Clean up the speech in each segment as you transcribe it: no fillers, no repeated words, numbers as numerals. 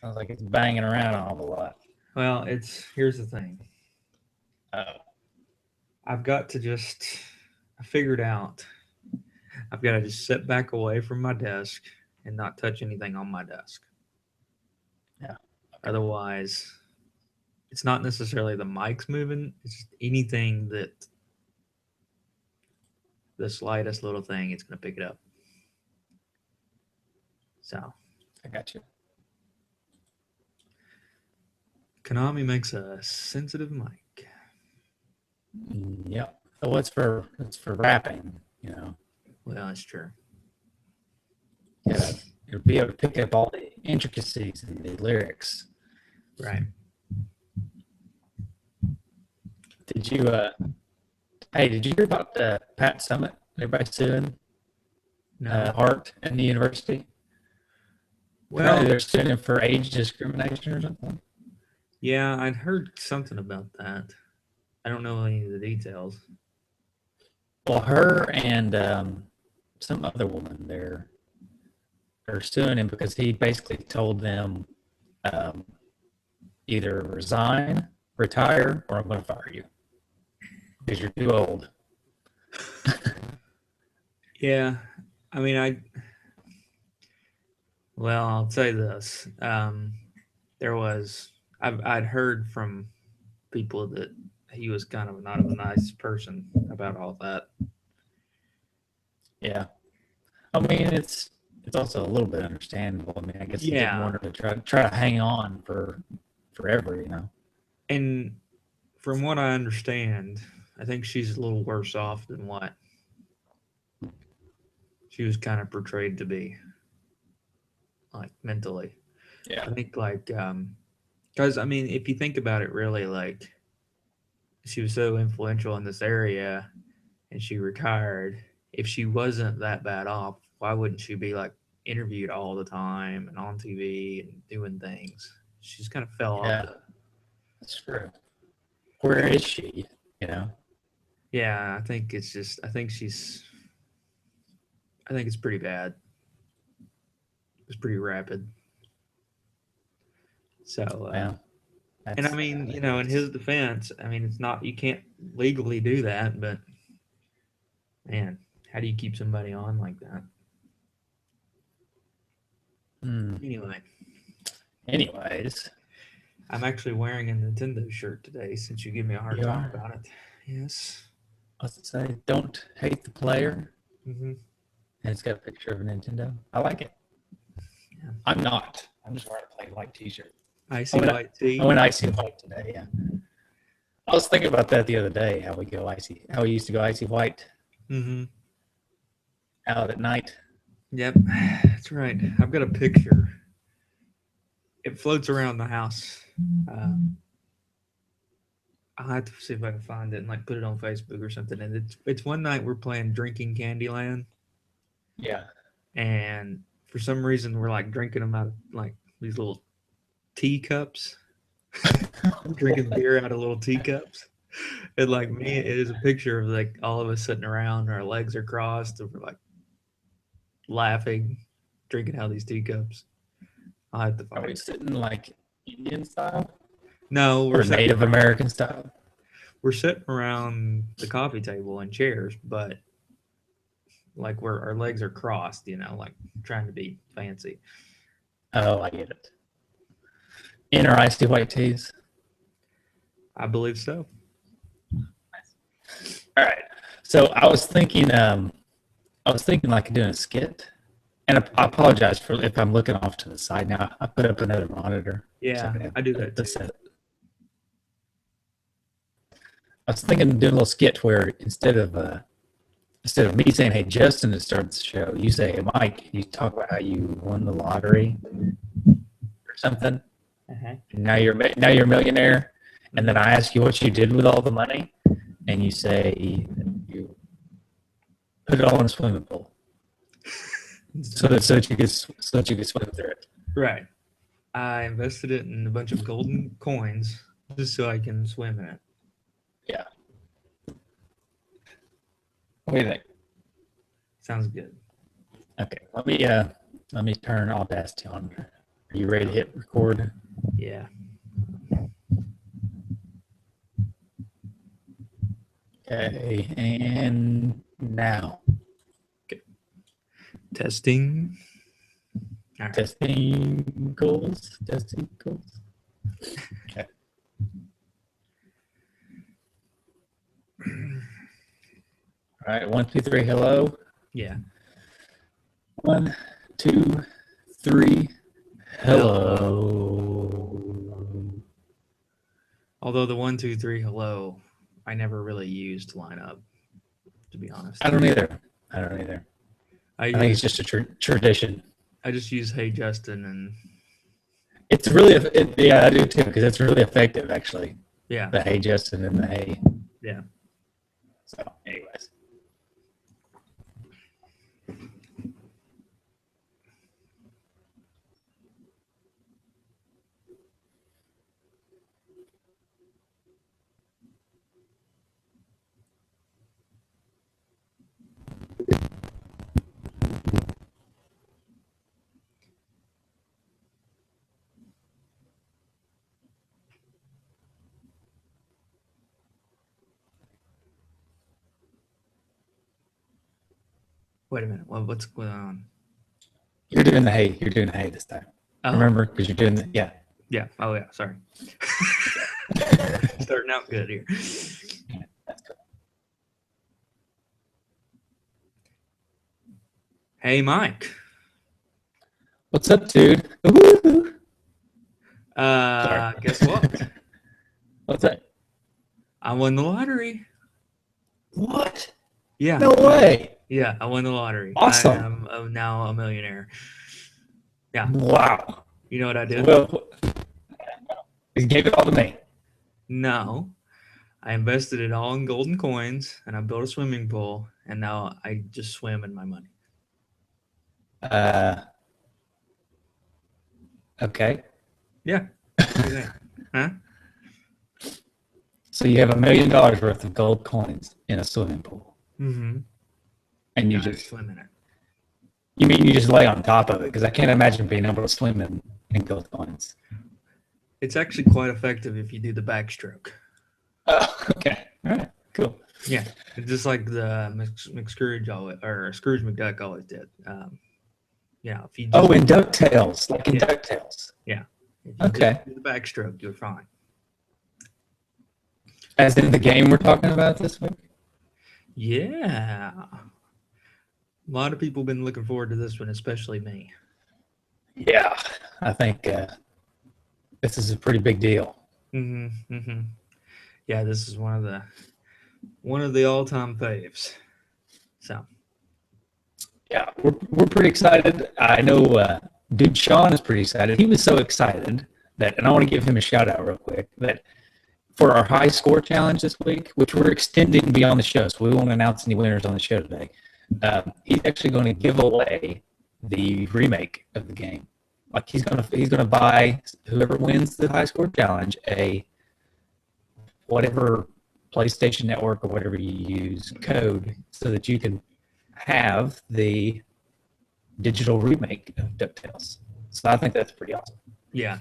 Sounds like it's banging around an awful lot. Well, here's the thing. Oh, I've got to just I figured out I've got to just sit back away from my desk and not touch anything on my desk. yeah. Otherwise, it's not necessarily the mic's moving, it's just anything that the slightest little thing, it's going to pick it up. So, I got you. Konami makes a sensitive mic. Yep. So it's for rapping, you know. Well, that's true. Yeah, you'll be able to pick up all the intricacies and the lyrics. Right. Did you hey, did you hear about the Pat Summit? Everybody suing No. Hart and the university? Well, Apparently they're suing him for age discrimination or something. yeah, I'd heard something about that. I don't know any of the details. Well, her and some other woman are suing him because he basically told them um, either resign, retire, or I'm going to fire you because you're too old. Yeah, I mean, well, I'll say this. I'd heard from people that he was kind of not a nice person about all that. Yeah, I mean it's also a little bit understandable. I mean, I guess he didn't Yeah, want her to try to hang on for forever, you know. and from what I understand, I think she's a little worse off than what she was kind of portrayed to be, like mentally. Yeah, I think because I mean, if you think about it, really, like she was so influential in this area, and she retired. If she wasn't that bad off, why wouldn't she be like interviewed all the time and on TV and doing things? She's kind of fell off yeah, the. that's true. Where is she? You know. Yeah, I think it's just. I think she's. I think it's pretty bad. It's pretty rapid. So, Well, and I that's mean, sad, I in guess. his defense, I mean, it's not you can't legally do that, but man, how do you keep somebody on like that? Hmm. Anyway, Anyways, I'm actually wearing a Nintendo shirt today since you give me a hard you time are. about it. Yes. I was to say, don't hate the player. Mm-hmm. And it's got a picture of a Nintendo. I like it. Yeah. I'm not. I'm just wearing a plain white T-shirt. Icy white tea. I went icy white today. Yeah. I was thinking about that the other day. How we used to go icy white Mm-hmm. out at night. Yep, that's right. I've got a picture. It floats around the house. Um, I'll have to see if I can find it and like put it on Facebook or something. And it's one night we're playing Drinking Candyland, Yeah. and for some reason we're like drinking them out of like these little teacups. Drinking beer out of little teacups. And like me, it is a picture of like all of us sitting around, our legs are crossed, and we're like laughing, drinking out of these teacups. I'll have to Are find we it. sitting like Indian style No, or Native American style? we're sitting around the coffee table in chairs, but like our legs are crossed, like trying to be fancy. Oh, I get it. In our icy white tees. I believe so. All right. So I was thinking like doing a skit, and I apologize for if I'm looking off to the side now. I put up another monitor. Yeah, I do that too. I was thinking of doing a little skit where instead of me saying, "Hey, Justin," to start the show, you say, "Hey, Mike," you talk about how you won the lottery or something. Uh-huh. And now you're a millionaire, and then I ask you what you did with all the money, and you say you put it all in a swimming pool, so that you could swim through it. Right. I invested it in a bunch of golden coins just so I can swim in it. Yeah. What do you think? Sounds good. Okay, let me turn Audacity on Are you ready to hit record? Yeah. Okay, and now. Testing. All right. Testing goals. Testing goals. Okay. All right, 1, 2, 3, hello. Yeah. 1, 2, 3, hello. Although the 1, 2, 3, hello, I never really used to line up, to be honest. I don't either. I think it's just a tradition. I just use Hey Justin and It's really, yeah, I do too, because it's really effective, actually. yeah. The Hey Justin and the Hey. Yeah. So, anyways. Wait a minute. What's going on? You're doing the Hey. You're doing the Hey this time. Oh. Remember? Because you're doing the, yeah. Yeah. Oh, yeah. Sorry. Starting out good here. Hey, Mike. What's up, dude? Woo-hoo. Guess what? What's that? I won the lottery. What? Yeah. No way. Yeah, I won the lottery. Awesome. I am now a millionaire. Yeah. Wow. You know what I did? Well, he gave it all to me. No. I invested it all in golden coins and I built a swimming pool and now I just swim in my money. Okay. Yeah. What do you think? Huh? So you have $1 million worth of gold coins in a swimming pool, Mm-hmm. and you I just swim in it. you mean you just lay on top of it? Because I can't imagine being able to swim in gold coins. It's actually quite effective if you do the backstroke. Oh, okay. All right. Cool. Yeah. It's just like the Scrooge McDuck always did. Yeah. If you just, In Ducktales, like in Yeah. Ducktales. yeah. If you Okay. just do the backstroke, you're fine. As in the game we're talking about this week. Yeah. A lot of people have been looking forward to this one, especially me. Yeah, I think this is a pretty big deal. Mm-hmm. Mm-hmm. Yeah, this is one of the all-time faves. So Yeah, we're pretty excited. I know dude Sean is pretty excited. He was so excited that, and I want to give him a shout out real quick, that for our high score challenge this week, which we're extending beyond the show, so we won't announce any winners on the show today. He's actually going to give away the remake of the game. Like he's gonna buy whoever wins the high score challenge a whatever PlayStation Network or whatever you use code so that you can have the digital remake of DuckTales. So I think that's pretty awesome. yeah,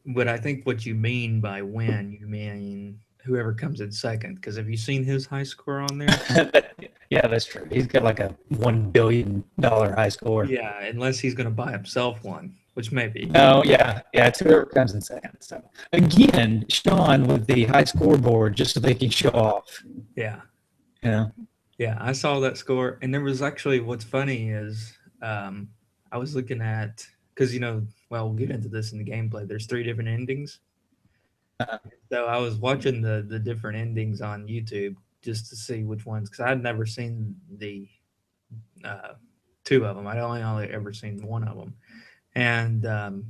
but I think what you mean by win, you mean whoever comes in second. Because have you seen his high score on there? Yeah, that's true. He's got like a $1 billion high score. Yeah, unless he's going to buy himself one, which may be. No, yeah, it's whoever comes in second. So again, Sean with the high scoreboard just so they can show off. Yeah. Yeah. Yeah, I saw that score, and there was actually what's funny is I was looking at because we'll get into this in the gameplay. There's 3 different endings, so I was watching the different endings on YouTube just to see which ones because I'd never seen the 2 of them. I'd only ever seen one of them, and the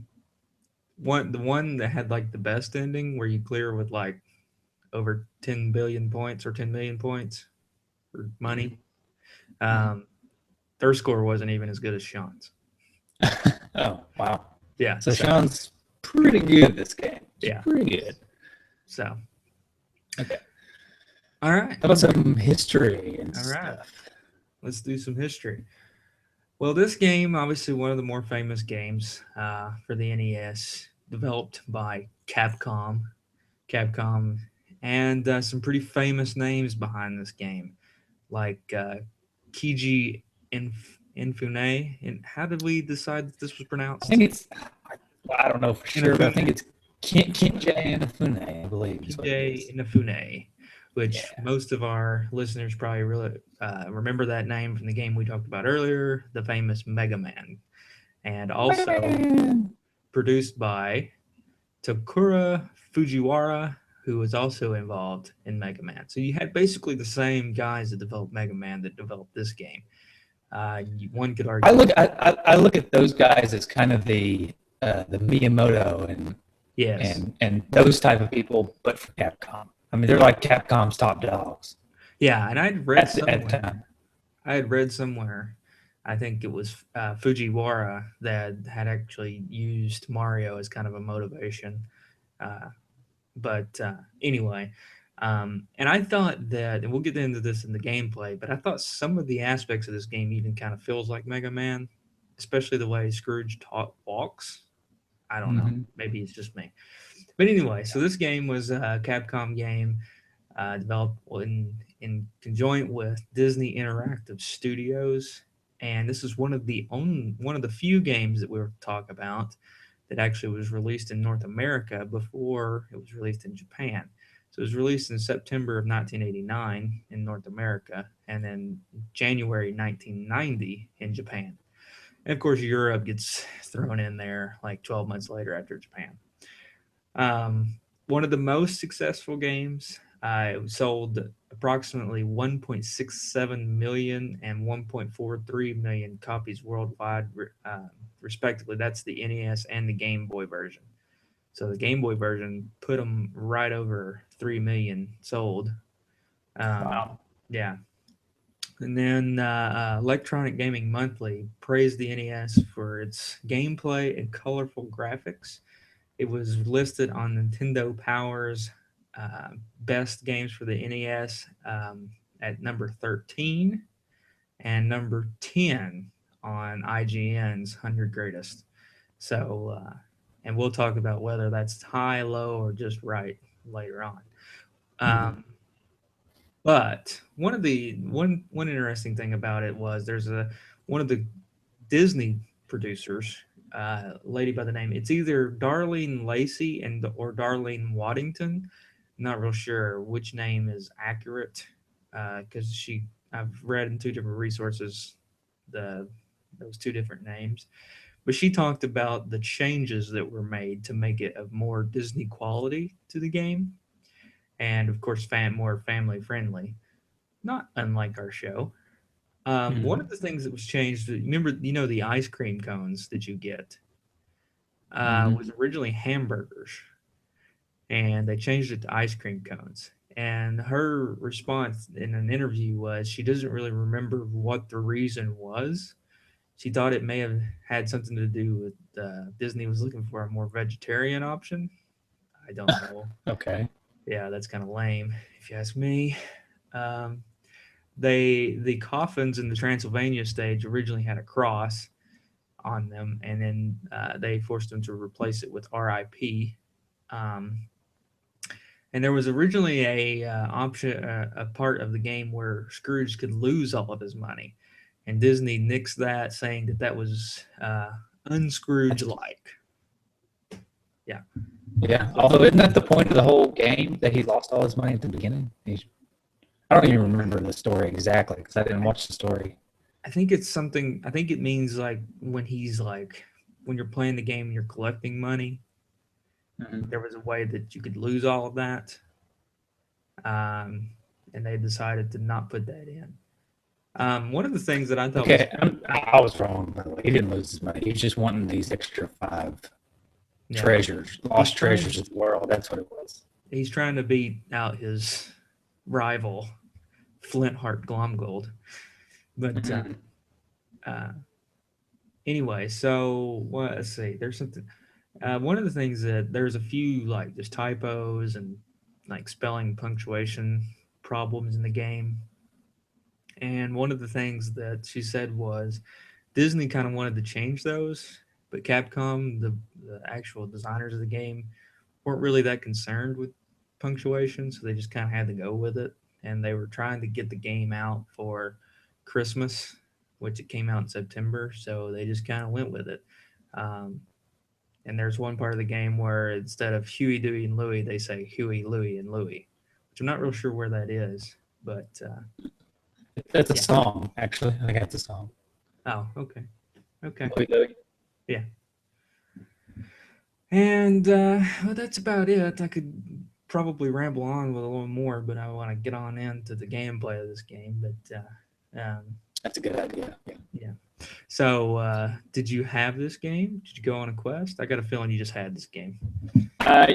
one that had like the best ending where you clear with like over 10 billion points or 10 million points for money. Their score wasn't even as good as Sean's. Oh, wow. Yeah. So Sean's pretty good at this game. Yeah. Pretty good. So. Okay. All right. How about some history and stuff? Let's do some history. Well, this game, obviously one of the more famous games for the NES, developed by Capcom. Capcom, and some pretty famous names behind this game, like Kiji Infune. And how did we decide that this was I think pronounced? it's, I don't know for sure, but I think Inafune. it's Kinjay Inafune, I believe is what it Kiji is. Inafune, which Yeah. most of our listeners probably really remember that name from the game we talked about earlier, the famous Mega Man, and Mega also Man. produced by Takura Fujiwara, who was also involved in Mega Man. So you had basically the same guys that developed Mega Man that developed this game. One could I argue, look I look at those guys as kind of the Miyamoto yes, and those type of people, but for Capcom. I mean, they're like Capcom's top dogs yeah. And at the time. I had read somewhere, I think it was Fujiwara that had actually used Mario as kind of a motivation. Uh, but anyway, and I thought that, and we'll get into this in the gameplay, but I thought some of the aspects of this game even kind of feels like Mega Man, especially the way Scrooge walks. I don't know. Mm-hmm. Maybe it's just me. But anyway, so this game was a Capcom game developed in conjoint with Disney Interactive Studios, and this is one of the few games that we were to talk about that actually was released in North America before it was released in Japan. So it was released in September of 1989 in North America, and then January 1990 in Japan. And of course, Europe gets thrown in there like 12 months later after Japan. Um, One of the most successful games. It sold approximately 1.67 million and 1.43 million copies worldwide, respectively. That's the NES and the Game Boy version. So the Game Boy version put them right over 3 million sold. Um, Wow. yeah. And then Electronic Gaming Monthly praised the NES for its gameplay and colorful graphics. It was listed on Nintendo Power's uh, best games for the NES at number 13 and number 10 on IGN's 100 Greatest. So, and we'll talk about whether that's high, low, or just right later on. Mm-hmm. But one interesting thing about it was there's a one of the Disney producers, lady by the name. It's either Darlene Lacey and or Darlene Waddington. Not real sure which name is accurate because she I've read in two different resources the those two different names. But she talked about the changes that were made to make it of more Disney quality to the game, and of course, more family friendly. Not unlike our show. One of the things that was changed, remember, the ice cream cones that you get Mm-hmm. was originally hamburgers, and they changed it to ice cream cones. And her response in an interview was she doesn't really remember what the reason was. She thought it may have had something to do with Disney was looking for a more vegetarian option. I don't know. Okay. Yeah, that's kind of lame, if you ask me. Um, the coffins in the Transylvania stage originally had a cross on them, and then they forced them to replace it with RIP. Um, and there was originally a part of the game where Scrooge could lose all of his money, and Disney nixed that, saying that that was unscrooge like. Yeah. Yeah. So Although, isn't that the point of the whole game that he lost all his money at the beginning? I don't even remember the story exactly because I didn't I, watch the story. I think it's something. I think it means like when you're playing the game and you're collecting money. Mm-hmm. There was a way that you could lose all of that, um, and they decided to not put that in. One of the things that I thought was Okay, I was wrong. By the way, he didn't lose his money. He was just wanting these extra five yeah, treasures, he's lost trying treasures of the world. That's what it was. he's trying to beat out his rival Flintheart Glomgold. But Mm-hmm. anyway, so let's see. There's something. One of the things that there's a few like just typos and like spelling punctuation problems in the game. And one of the things that she said was Disney kind of wanted to change those, but Capcom, the actual designers of the game, weren't really that concerned with punctuation, so they just kind of had to go with it. And they were trying to get the game out for Christmas, which it came out in September, so they just kind of went with it. Um, and there's one part of the game where instead of Huey, Dewey, and Louie, they say Huey, Louie, and Louie, which I'm not real sure where that is, but That's a yeah. song, actually. I think that's a song. Oh, okay. Okay. Louie, Louie. Yeah. And well, that's about it. I could probably ramble on with a little more, but I want to get on into the gameplay of this game. But That's a good idea. Yeah. yeah. So, did you have this game? Did you go on a quest? I got a feeling you just had this game.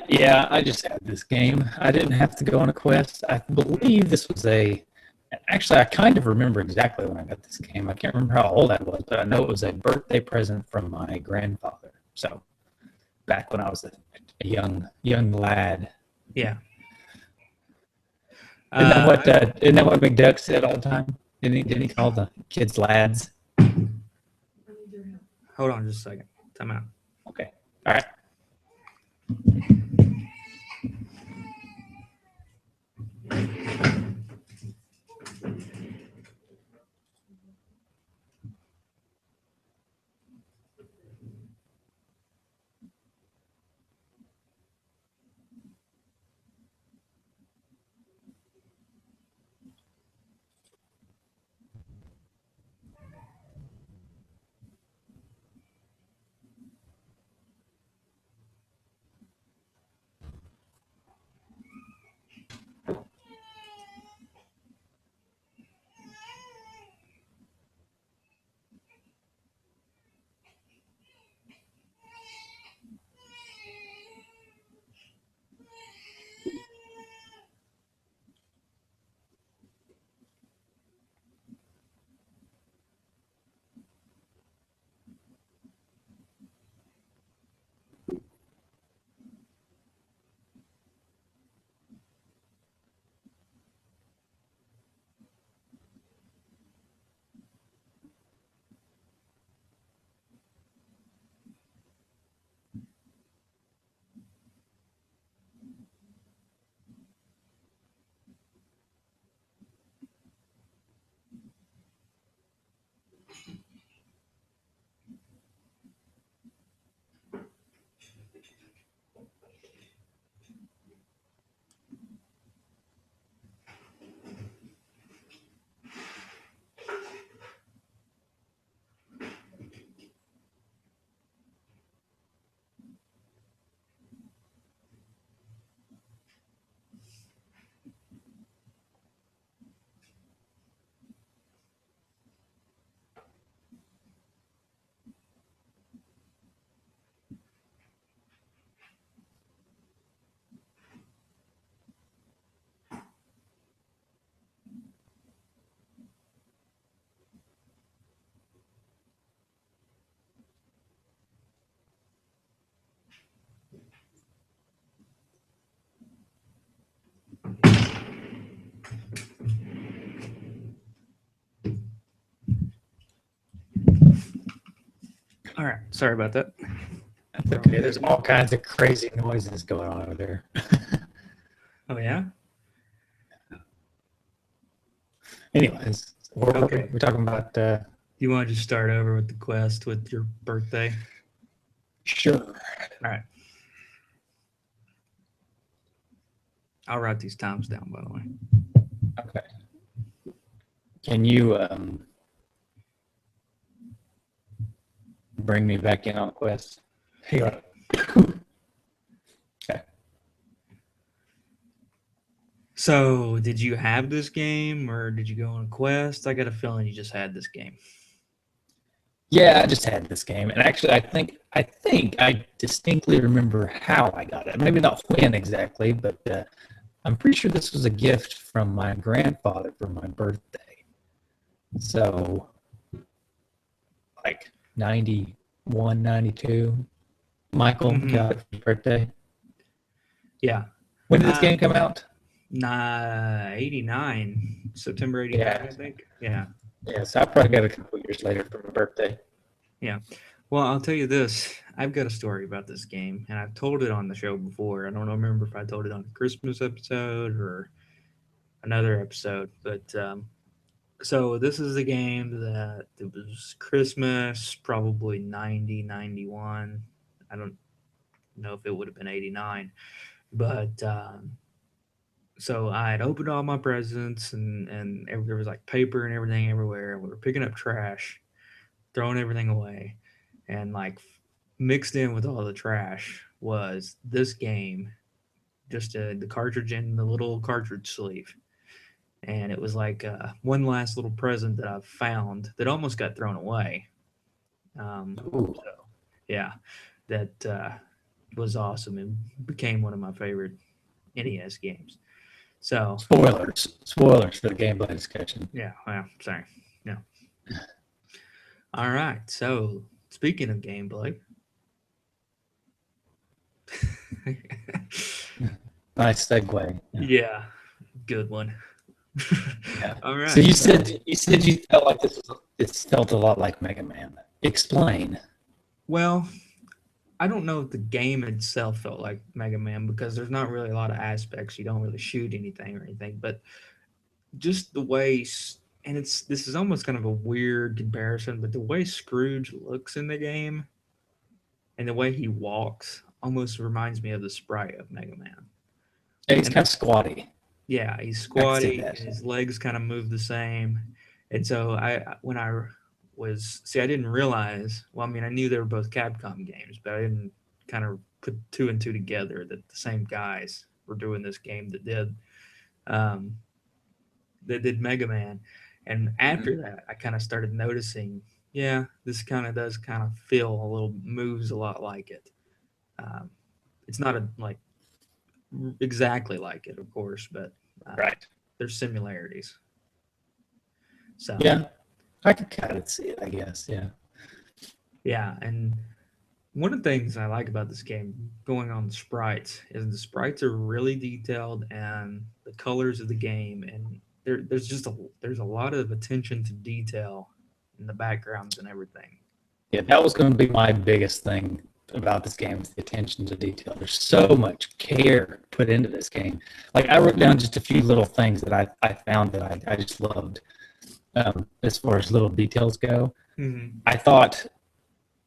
Yeah, I just had this game. I didn't have to go on a quest. I believe this was a. Actually, I kind of remember exactly when I got this game. I can't remember how old I was, but I know it was a birthday present from my grandfather. So, back when I was a young lad. Yeah. Isn't that what McDuck said all the time? Didn't he call the kids lads? Hold on just a second. Time out. Okay. All right. All right. Sorry about that. That's okay. There's all kinds of crazy noises going on over there. Oh, yeah? Anyways, Okay. we're talking about. You want to just start over with the quest with your birthday? Sure. All right. I'll write these times down, by the way. Okay. Can you bring me back in on quest? Here. Okay. So, did you have this game or did you go on a quest? I got a feeling you just had this game. Yeah, I just had this game, and actually, I think I distinctly remember how I got it. Maybe not when exactly, but I'm pretty sure this was a gift from my grandfather for my birthday. So, like 91, 92. Michael got it for his birthday. Yeah. When did this game come out? 89. September 89, Yeah. I think. Yeah. Yeah, so I probably got it a couple years later for my birthday. Yeah. Well, I'll tell you this. I've got a story about this game, and I've told it on the show before. I don't remember if I told it on the Christmas episode or another episode, but so this is a game that it was Christmas, probably 90, 91. I don't know if it would have been 89, but so I had opened all my presents, and there was like paper and everything everywhere. We were picking up trash, throwing everything away, and like mixed in with all the trash was this game, just the cartridge in the little cartridge sleeve. And it was like one last little present that I found that almost got thrown away. Ooh. So yeah, that was awesome and became one of my favorite NES games. So Spoilers for the gameplay discussion. yeah, well, sorry, yeah. All right. So speaking of gameplay, Nice segue. Yeah. yeah, good one. Yeah. All right. So you felt like it felt a lot like Mega Man. Explain. Well, I don't know if the game itself felt like Mega Man because there's not really a lot of aspects. You don't really shoot anything or anything, but just the way, and this is almost kind of a weird comparison, but the way Scrooge looks in the game and the way he walks almost reminds me of the sprite of Mega Man. Yeah, he's And kind of squatty. yeah, he's I can see squatty that. and his legs kind of move the same. And so when I was, see, I didn't realize, well, I mean, I knew they were both Capcom games, but I didn't kind of put two and two together that the same guys were doing this game um, that did Mega Man. And after that, I kind of started noticing, yeah, this kind of does kind of feel a little, moves a lot like it. Um, it's not like exactly like it, of course, but Right. there's similarities. So Yeah. I could kind of see it, I guess. Yeah. yeah, and one of the things I like about this game, going on the sprites, is the sprites are really detailed and the colors of the game, and there's a lot of attention to detail in the backgrounds and everything. Yeah, that was going to be my biggest thing about this game is the attention to detail. There's so much care put into this game. Like I wrote down just a few little things that I found that I just loved as far as little details go. Mm-hmm. I thought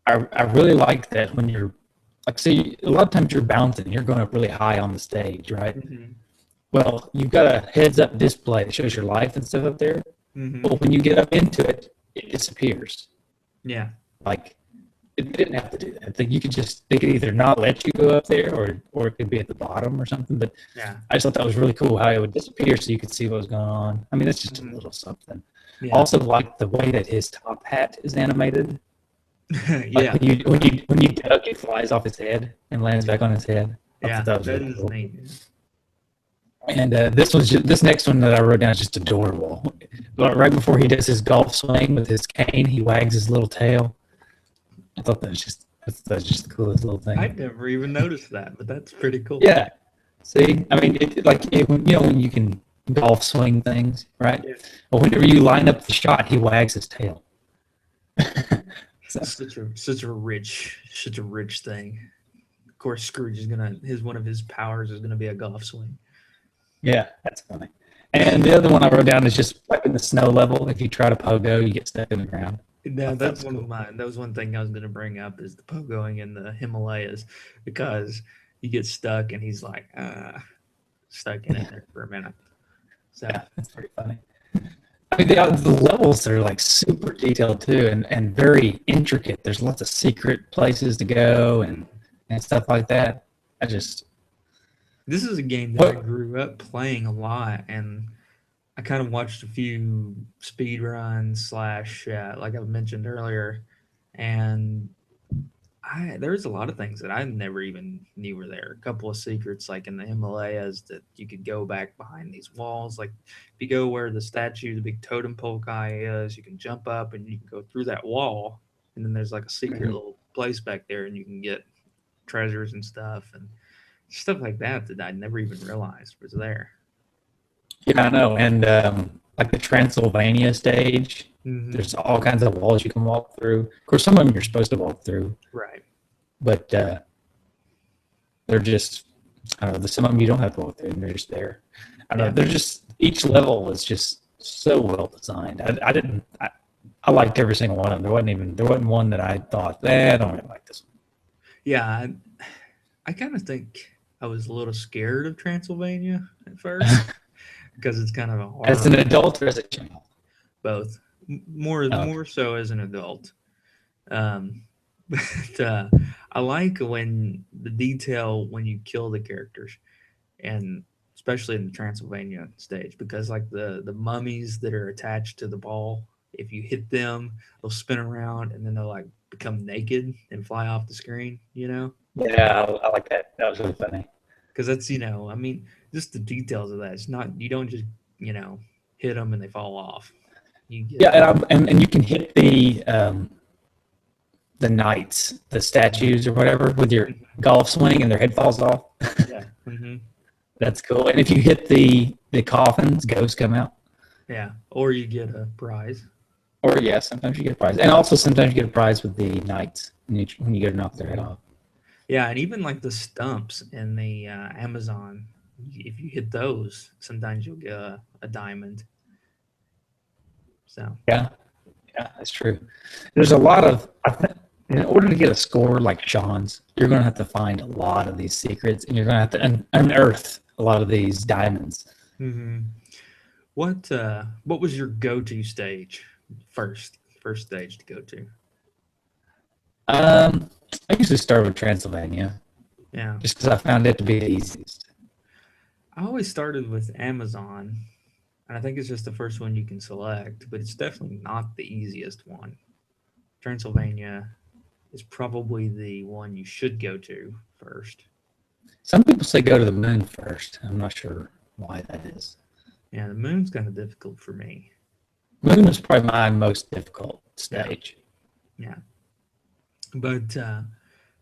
I really like that when you're like see a lot of times you're bouncing, you're going up really high on the stage, right? Mm-hmm. Well, you've got a heads up display that shows your life and stuff up there. Mm-hmm. But when you get up into it, it disappears. Yeah. Like it didn't have to do that. I think they could either not let you go up there or it could be at the bottom or something. But Yeah. I just thought that was really cool how it would disappear so you could see what was going on. I mean, that's just a little something. Yeah. Also, like the way that his top hat is animated. Like Yeah. when you duck, it flies off his head and lands back on his head. I Yeah. thought that was That really is cool. neat. And this next one that I wrote down is just adorable. But right before he does his golf swing with his cane, he wags his little tail. I thought that's just the coolest little thing. I'd never even noticed that, but that's pretty cool. Yeah. See, I mean, when you can golf swing things, right? Yeah. But whenever you line up the shot, he wags his tail. So, Such a rich thing. Of course, Scrooge is gonna one of his powers is gonna be a golf swing. yeah, that's funny. And the other one I wrote down is just like in the snow level. If you try to pogo, you get stuck in the ground. No, That that's was one cool. of mine. That was one thing I was gonna bring up is the pogoing in the Himalayas because he gets stuck and he's like stuck in it there for a minute. So Yeah, that's pretty funny. I mean, the levels are like super detailed too, and very intricate. There's lots of secret places to go and stuff like that. I just this is a game that I what grew up playing a lot, and I kind of watched a few speed runs slash like I mentioned earlier, and there's a lot of things that I never even knew were there. A couple of secrets like in the Himalayas that you could go back behind these walls. Like if you go where the statue, the big totem pole guy is, you can jump up and you can go through that wall, and then there's like a secret little place back there, and you can get treasures and stuff like that that I never even realized was there. yeah, I know. And like the Transylvania stage. There's all kinds of walls you can walk through. Of course, some of them you're supposed to walk through, Right. but they're just, I don't know. Some of them you don't have to walk through, and they're just there. I don't know. They're just, each level is just so well designed. I liked every single one of them. There wasn't one that I thought, I don't really like this one. Yeah, I kind of think I was a little scared of Transylvania at first because it's kind of a horror. As an adult or as a child? Both. More so as an adult. But I like when the detail when you kill the characters, and especially in the Transylvania stage, because like the mummies that are attached to the ball, if you hit them, they'll spin around and then they'll like become naked and fly off the screen. Yeah, I like that. That was really funny. Because that's I mean, just the details of that. It's not, you don't just hit them and they fall off. You get and you can hit the knights, the statues or whatever, with your golf swing, and their head falls off. Yeah. That's cool. And if you hit the coffins, ghosts come out. Yeah, or you get a prize. Or yeah, sometimes you get a prize, and also sometimes you get a prize with the knights when you go to knock their head off. Yeah, and even like the stumps in the Amazon, if you hit those, sometimes you'll get a diamond. So yeah, that's true. There's a lot of, in order to get a score like Sean's, you're going to have to find a lot of these secrets, and you're going to have to unearth a lot of these diamonds. What was your go-to stage? First stage to go to? I usually start with Transylvania. Yeah. Just because I found it to be the easiest. I always started with Amazon, and I think it's just the first one you can select, but it's definitely not the easiest one. Transylvania is probably the one you should go to first. Some people say go to the moon first. I'm not sure why that is. Yeah, the moon's kind of difficult for me. Moon is probably my most difficult stage. Yeah. But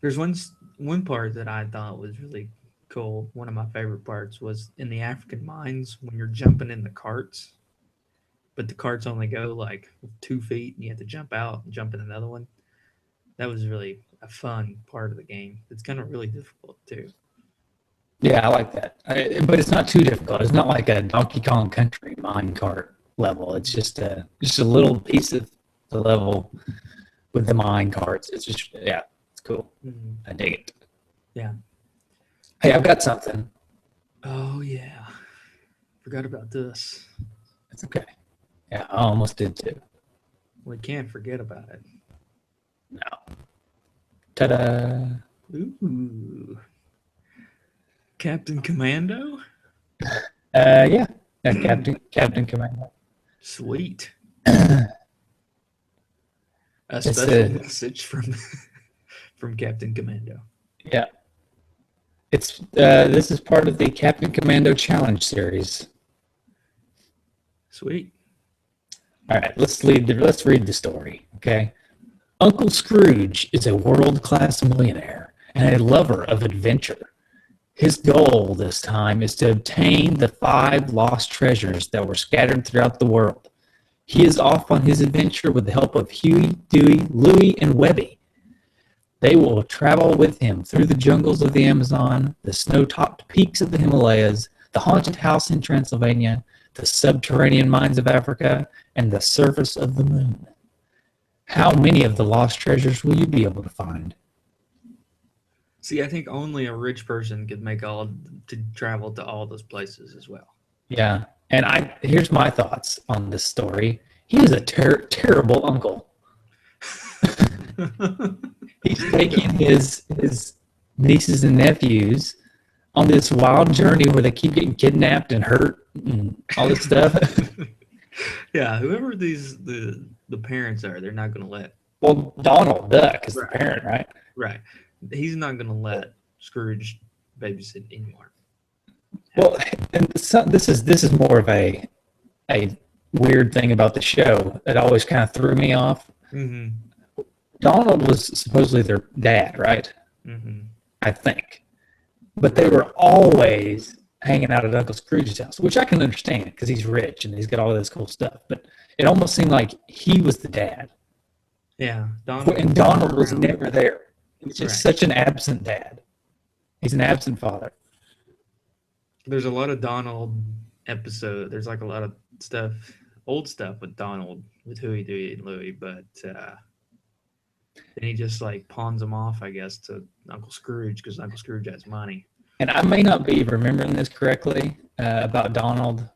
there's one part that I thought was really cool. One of my favorite parts was in the African mines when you're jumping in the carts, but the carts only go like 2 feet and you have to jump out and jump in another one. That was really a fun part of the game. It's kind of really difficult too. Yeah, I like that. But it's not too difficult. It's not like a Donkey Kong Country mine cart level. It's just a little piece of the level with the mine carts. It's just, yeah, it's cool. I dig it. Yeah. Hey, I've got something. Oh, yeah. Forgot about this. It's okay. Yeah, I almost did too. We can't forget about it. No. Ta-da. Ooh. Captain Commando? Yeah, Captain Commando. Sweet. A special message from Captain Commando. Yeah. It's this is part of the Captain Commando Challenge series. Sweet. All right, let's read the story, okay? Uncle Scrooge is a world-class millionaire and a lover of adventure. His goal this time is to obtain the 5 lost treasures that were scattered throughout the world. He is off on his adventure with the help of Huey, Dewey, Louie, and Webby. They will travel with him through the jungles of the Amazon, the snow-topped peaks of the Himalayas, the haunted house in Transylvania, the subterranean mines of Africa, and the surface of the moon. How many of the lost treasures will you be able to find? See, I think only a rich person could to travel to all those places as well. Yeah, and here's my thoughts on this story. He is a terrible uncle. He's taking his nieces and nephews on this wild journey where they keep getting kidnapped and hurt and all this stuff. Yeah, whoever the parents are, they're not going to let. Well, Donald Duck is the parent, right? Right. He's not going to let Scrooge babysit anymore. Well, and this is more of a weird thing about the show that always kind of threw me off. Mm-hmm. Donald was supposedly their dad, right? Mm-hmm. I think. But they were always hanging out at Uncle Scrooge's house, which I can understand because he's rich and he's got all this cool stuff. But it almost seemed like he was the dad. Yeah, And Donald was around. never there. He's just Right. such an absent dad. He's an absent father. There's a lot of Donald episode. There's like a lot of stuff, old stuff with Donald, with Huey, Dewey, and Louie, but then he just like pawns them off, I guess, to Uncle Scrooge because Uncle Scrooge has money. And I may not be remembering this correctly about Donald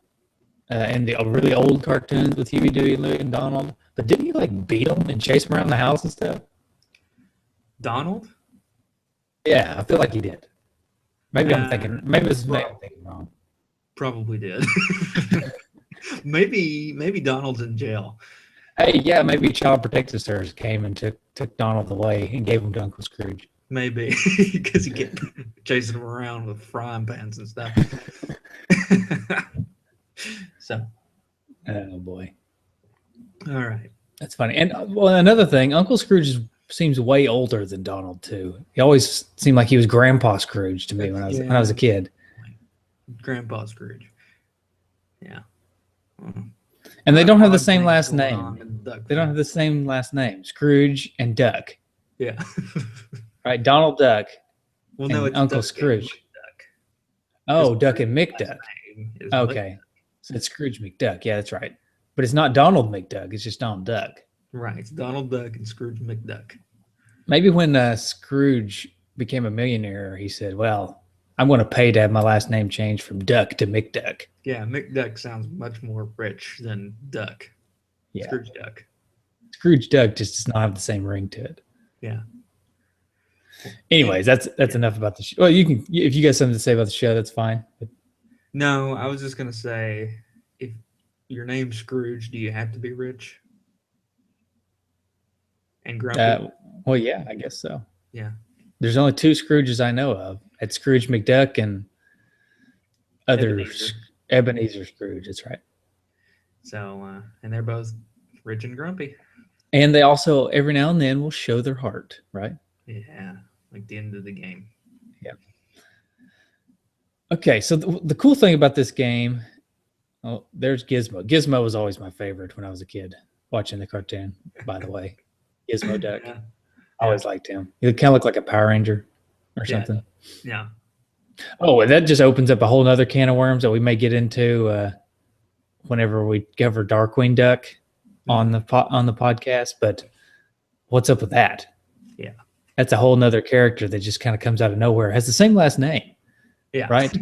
and the really old cartoons with Huey, Dewey, Louie, and Donald. But didn't he like beat them and chase them around the house and stuff? Donald? Yeah, I feel like he did. Maybe I'm thinking. Maybe I'm thinking wrong. Probably did. maybe Donald's in jail. Hey, yeah, maybe Child Protective Service came and took Donald away and gave him to Uncle Scrooge. Maybe because he kept chasing him around with frying pans and stuff. So, Oh boy, all right. that's funny. And well, another thing, Uncle Scrooge seems way older than Donald too. He always seemed like he was Grandpa Scrooge to me when I was a kid. Grandpa Scrooge. Yeah. And they don't have the same last name. They don't have the same last name. Scrooge and Duck. Yeah. Right, Donald Duck. Well, no, it's Uncle Duck Scrooge. Duck. Oh, Duck and McDuck. Okay, so it's Scrooge McDuck. Yeah, that's right. But it's not Donald McDuck. It's just Donald Duck. Right, it's Donald Duck and Scrooge McDuck. Maybe when Scrooge became a millionaire, he said, "Well, I'm going to pay to have my last name changed from Duck to McDuck." Yeah, McDuck sounds much more rich than Duck. Yeah, Scrooge Duck. Scrooge Duck just does not have the same ring to it. Yeah. Anyways, that's enough about the show. Well, you can, if you got something to say about the show, that's fine. But no, I was just gonna say, if your name's Scrooge, do you have to be rich and grumpy? Well, yeah, I guess so. Yeah. There's only two Scrooges I know of. It's Scrooge McDuck and Ebenezer Scrooge. That's right. So, and they're both rich and grumpy. And they also, every now and then, will show their heart, right? Yeah, like the end of the game. Yeah. Okay, so the cool thing about this game, oh, there's Gizmo. Gizmo was always my favorite when I was a kid, watching the cartoon, by the way. Gizmo Duck. Yeah. I always liked him. He kind of looked like a Power Ranger or something. Yeah. Oh, and that just opens up a whole nother can of worms that we may get into whenever we cover Darkwing Duck on the podcast. But what's up with that? Yeah. That's a whole nother character that just kind of comes out of nowhere. Has the same last name. Yeah. Right.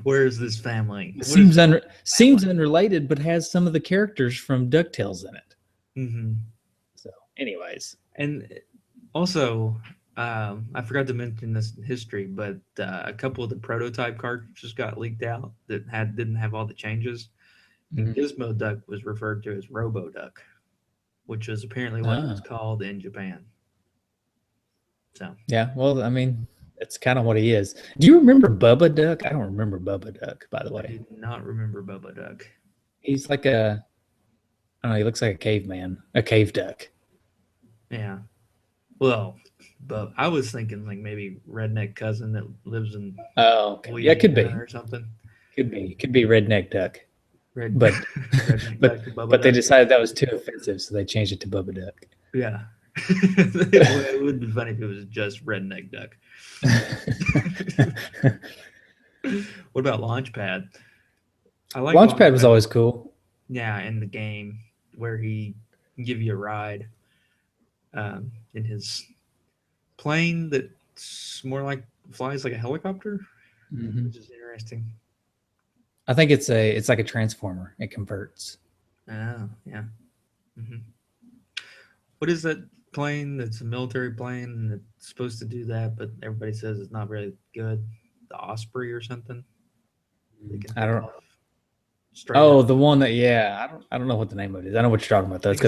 Where is this family? Seems unrelated, but has some of the characters from Ducktales in it. Mm-hmm. So, anyways, and also, I forgot to mention this in history, but a couple of the prototype cartridges got leaked out that didn't have all the changes. And Gizmo Duck was referred to as Robo Duck, which is apparently what it was called in Japan. So yeah, well, I mean, that's kind of what he is. Do you remember Bubba Duck? I don't remember Bubba Duck, by the way. I do not remember Bubba Duck. He's like I don't know, he looks like a caveman, a cave duck. Yeah. Well, but I was thinking like maybe redneck cousin that lives in okay. Yeah, it could be or something. Could be redneck duck. But redneck but they decided that was too offensive, so they changed it to Bubba Duck. Yeah. It would be funny if it was just redneck duck. What about Launchpad? I like Launchpad was always cool. Yeah, in the game where he can give you a ride in his plane that's more like flies like a helicopter, which is interesting. I think it's like a transformer. It converts. Oh, yeah. Mm-hmm. What is that plane that's a military plane and it's supposed to do that, but everybody says it's not really good? The Osprey or something? I don't. Oh, the one that I don't know what the name of it is. I know what you're talking about though. It's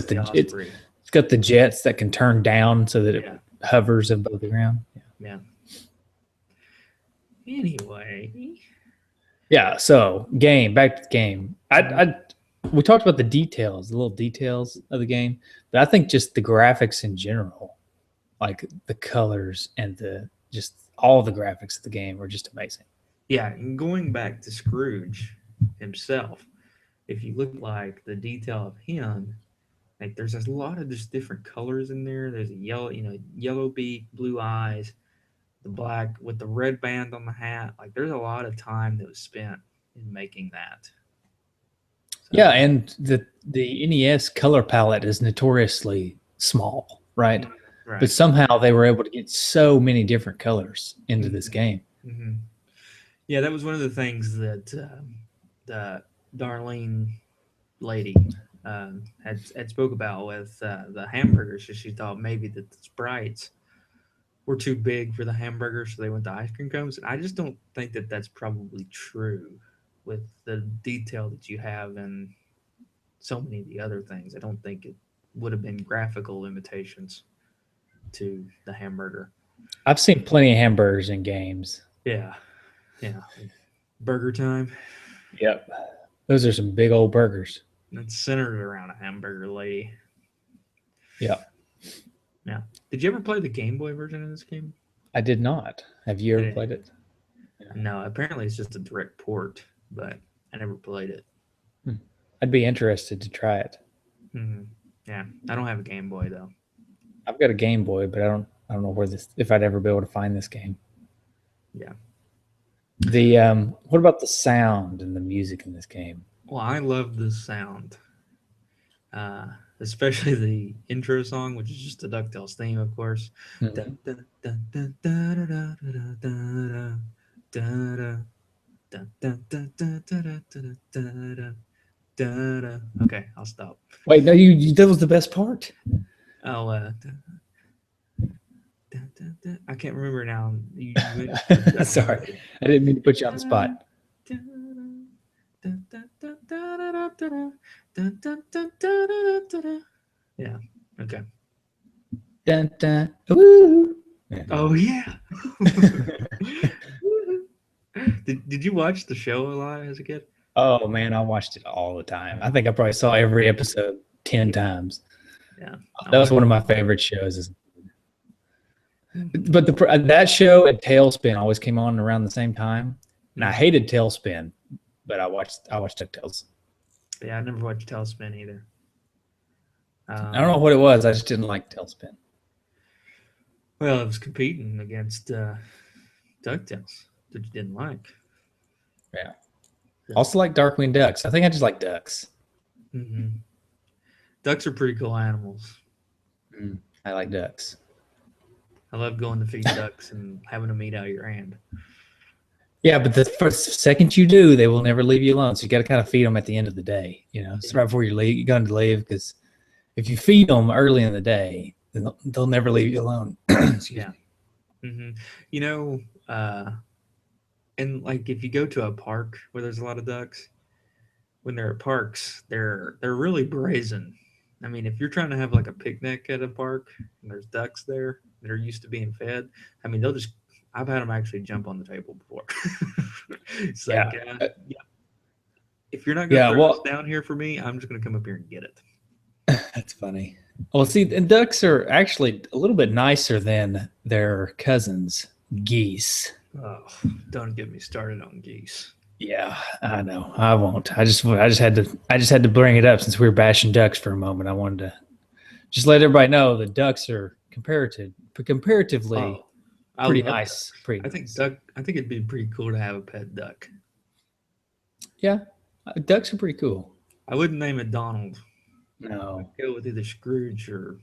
got the jets that can turn down so that it hovers above the ground. Yeah. Anyway. Yeah. So back to the game. We talked about the little details of the game, but I think just the graphics in general, like the colors and just all the graphics of the game, are just amazing. Yeah, and going back to Scrooge himself, if you look like the detail of him, like there's a lot of just different colors in there. There's a yellow, yellow beak, blue eyes, the black with the red band on the hat. Like there's a lot of time that was spent in making that. Yeah, So and the NES color palette is notoriously small, right? But right. somehow they were able to get so many different colors into this hmm game. hmm Yeah, that was one of the things that the Darlene lady had spoke about with the hamburgers. So she thought maybe that the sprites were too big for the hamburgers, so they went to ice cream cones. And I just don't think that that's probably true with the detail that you have in so many of the other things. I don't think it would have been graphical limitations to the hamburger. I've seen plenty of hamburgers in games. Yeah, yeah. Burger time. Yep. Those are some big old burgers. It's centered around a hamburger lady. Yeah. Now, did you ever play the Game Boy version of this game? I did not. Have you I ever didn't played either. it? Yeah. No, apparently it's just a direct port, but I never played it. Hmm. I'd be interested to try it. hmm Yeah, I don't have a Game Boy though. I've got a Game Boy, but I don't know where this if I'd ever be able to find this game. Yeah. The what about the sound and the music in this game? Well, I love the sound, uh, especially the intro song, which is just the Ducktales theme, of course. Mhm. Dun, dun, dun, dun, dun, dun, dun, dun, dun, dun, dun, dun, dun, dun, dun, dun, dun, dun, dun, dun. Okay, I'll stop. Wait, no, you that was the best part. Oh, I can't remember now. You went to the Duck Sorry, mode. I didn't mean to put you on the spot. Yeah. Okay. Dun, dun, woo. Yeah. Oh yeah. did you watch the show a lot as a kid? Oh man, I watched it all the time. I think I probably saw every episode 10 times. Yeah. That Oh, was one of my favorite shows. But that show and Tailspin always came on around the same time, and I hated Tailspin, but I watched Ducktales. yeah, I never watched Tailspin either. I don't know what it was. I just didn't like Tailspin. Well, it was competing against DuckTales that you didn't like. Yeah. Also like Darkwing Ducks. I think I just like ducks. hmm Ducks are pretty cool animals. I like ducks. I love going to feed ducks and having them eat out of your hand. Yeah, but the first second you do, they will never leave you alone. So you got to kind of feed them at the end of the day. It's right before you're going to leave. Because if you feed them early in the day, then they'll never leave you alone. Yeah. hmm You know, and like if you go to a park where there's a lot of ducks, when they're at parks, they're really brazen. I mean, if you're trying to have like a picnic at a park and there's ducks there that are used to being fed, I mean, they'll just. I've had them actually jump on the table before. It's like, Yeah. yeah, if you're not going to Yeah. throw this Well, down here for me, I'm just going to come up here and get it. that's funny. Well, see, and ducks are actually a little bit nicer than their cousins, geese. Oh, don't get me started on geese. Yeah, I know. I won't. I just had to bring it up since we were bashing ducks for a moment. I wanted to just let everybody know the ducks are comparatively Oh, I pretty love nice. ducks. Pretty I think nice. duck. I think it'd be pretty cool to have a pet duck. Yeah, ducks are pretty cool. I wouldn't name it Donald. I'd No, go with either Scrooge or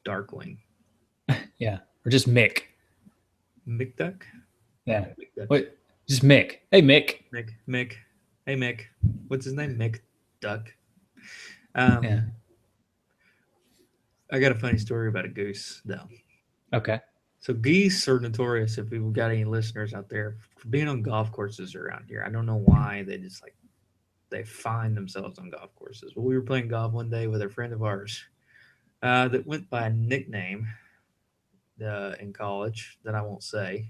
Darkwing. yeah, or just Mick. McDuck? Yeah, McDuck. wait, just Mick. Hey, Mick. Mick. Hey, Mick. What's his name? Mick Duck. Yeah. I got a funny story about a goose, though. Okay. So geese are notorious, if we've got any listeners out there, for being on golf courses around here. I don't know why they just like they find themselves on golf courses. Well, we were playing golf one day with a friend of ours that went by a nickname in college that I won't say.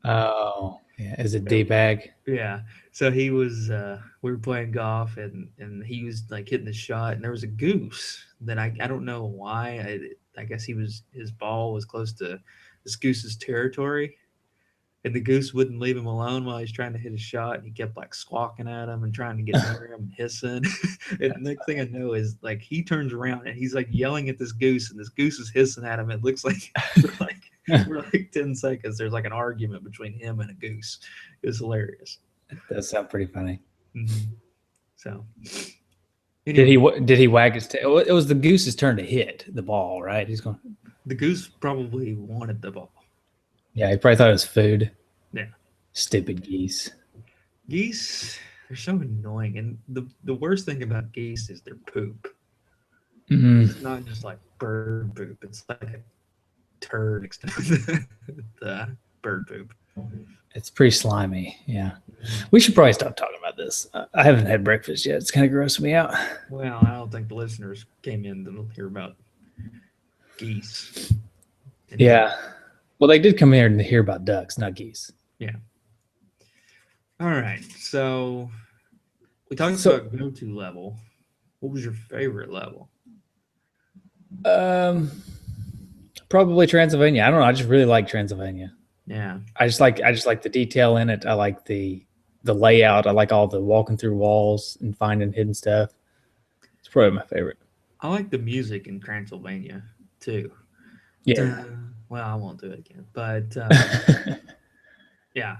Oh, yeah. Is it D bag? Yeah. So he was we were playing golf and he was like hitting the shot and there was a goose that I don't know why. I guess his ball was close to this goose's territory And the goose wouldn't leave him alone while he's trying to hit a shot. And he kept like squawking at him and trying to get near him and hissing. And the next thing I know is like he turns around and he's like yelling at this goose, and this goose is hissing at him. It looks like for like 10 seconds there's like an argument between him and a goose. It was hilarious. That sounds pretty funny. Mm-hmm. So anyway, did he wag his tail? It was the goose's turn to hit the ball, right? He's going. The goose probably wanted the ball. Yeah, he probably thought it was food. Yeah. Stupid geese. Geese, they're so annoying. And the worst thing about geese is their poop. Mm-hmm. It's not just like bird poop. It's like a turd next to the bird poop. It's pretty slimy. Yeah. We should probably stop talking about this. I haven't had breakfast yet. It's kind of grossing me out. Well, I don't think the listeners came in to hear about geese. Yeah. Well, they did come here to hear about ducks, not geese. Yeah. All right. So we talked about go-to level. What was your favorite level? Probably Transylvania. I don't know. I just really like Transylvania. Yeah. I just like the detail in it. I like the layout. I like all the walking through walls and finding hidden stuff. It's probably my favorite. I like the music in Transylvania too. Yeah. Well, I won't do it again, but yeah,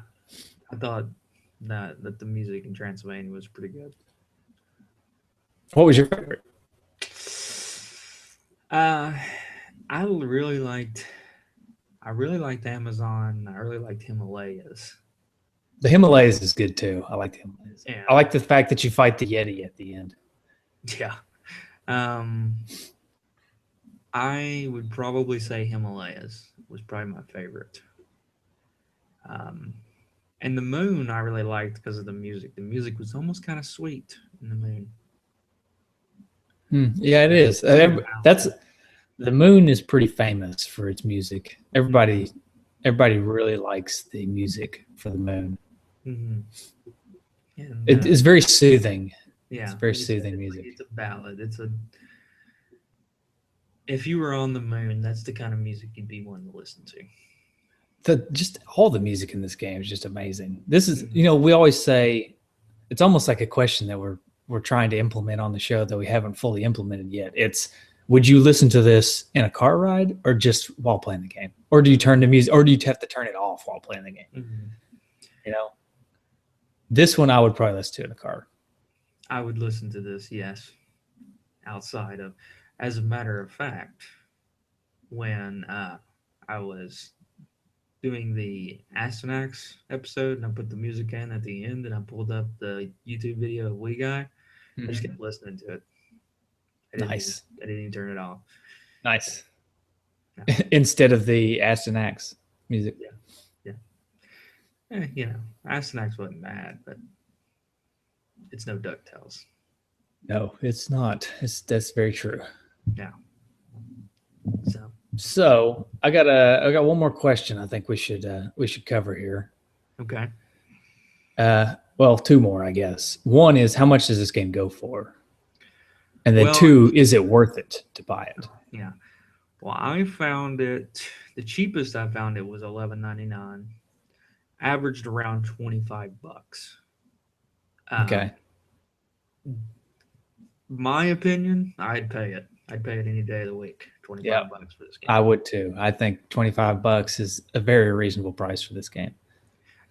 I thought that the music in Transylvania was pretty good. What was your favorite? I really liked Amazon. I really liked Himalayas. The Himalayas is good too. I like the Himalayas. Yeah. I like the fact that you fight the Yeti at the end. Yeah. I would probably say Himalayas was probably my favorite. And the moon I really liked because of the music. The music was almost kind of sweet in the moon. Yeah, it is. The moon is pretty famous for its music. Everybody really likes the music for the moon. Mm-hmm. And, it's very soothing. Yeah, it's very soothing music. It's a ballad. If you were on the moon, that's the kind of music you'd be wanting to listen to. Just all the music in this game is just amazing. This is, we always say it's almost like a question that we're trying to implement on the show that we haven't fully implemented yet. It's, would you listen to this in a car ride or just while playing the game? Or do you turn the music, or do you have to turn it off while playing the game? Mm-hmm. This one I would probably listen to in a car. I would listen to this, yes. Outside of, as a matter of fact, when I was doing the Astyanax episode and I put the music in at the end and I pulled up the YouTube video of Wee Guy, I just kept listening to it. Nice. I didn't even turn it off. Nice. No. Instead of the Astyanax music. Yeah. Astyanax wasn't bad, but it's no Ducktales. No, it's not. That's very true. Yeah. So I got one more question. I think we should cover here. Okay. Well, two more, I guess. One is, how much does this game go for? And then two, is it worth it to buy it? Yeah. Well, I found it, the cheapest I found it was $11.99. Averaged around $25. Okay. My opinion, I'd pay it. I'd pay it any day of the week. $25 for this game. I would too. I think $25 is a very reasonable price for this game.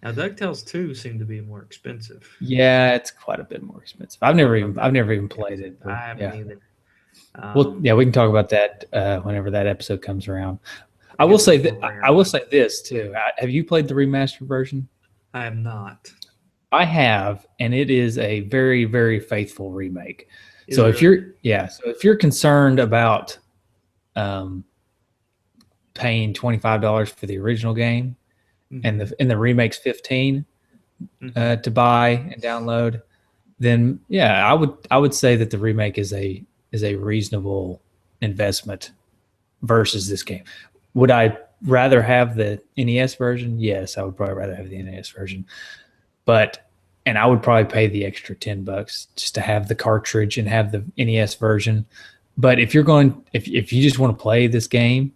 Now, DuckTales 2 seemed to be more expensive. Yeah, it's quite a bit more expensive. I've never even played it. But, I haven't either. We can talk about that whenever that episode comes around. I will say this too. Have you played the remastered version? I have not. I have, and it is a very, very faithful remake. So if you're concerned about paying $25 for the original game, and the remake's $15 to buy and download, then I would say that the remake is a reasonable investment versus this game. Would I rather have the NES version? Yes, I would probably rather have the NES version. And I would probably pay the extra $10 just to have the cartridge and have the NES version. But if you just want to play this game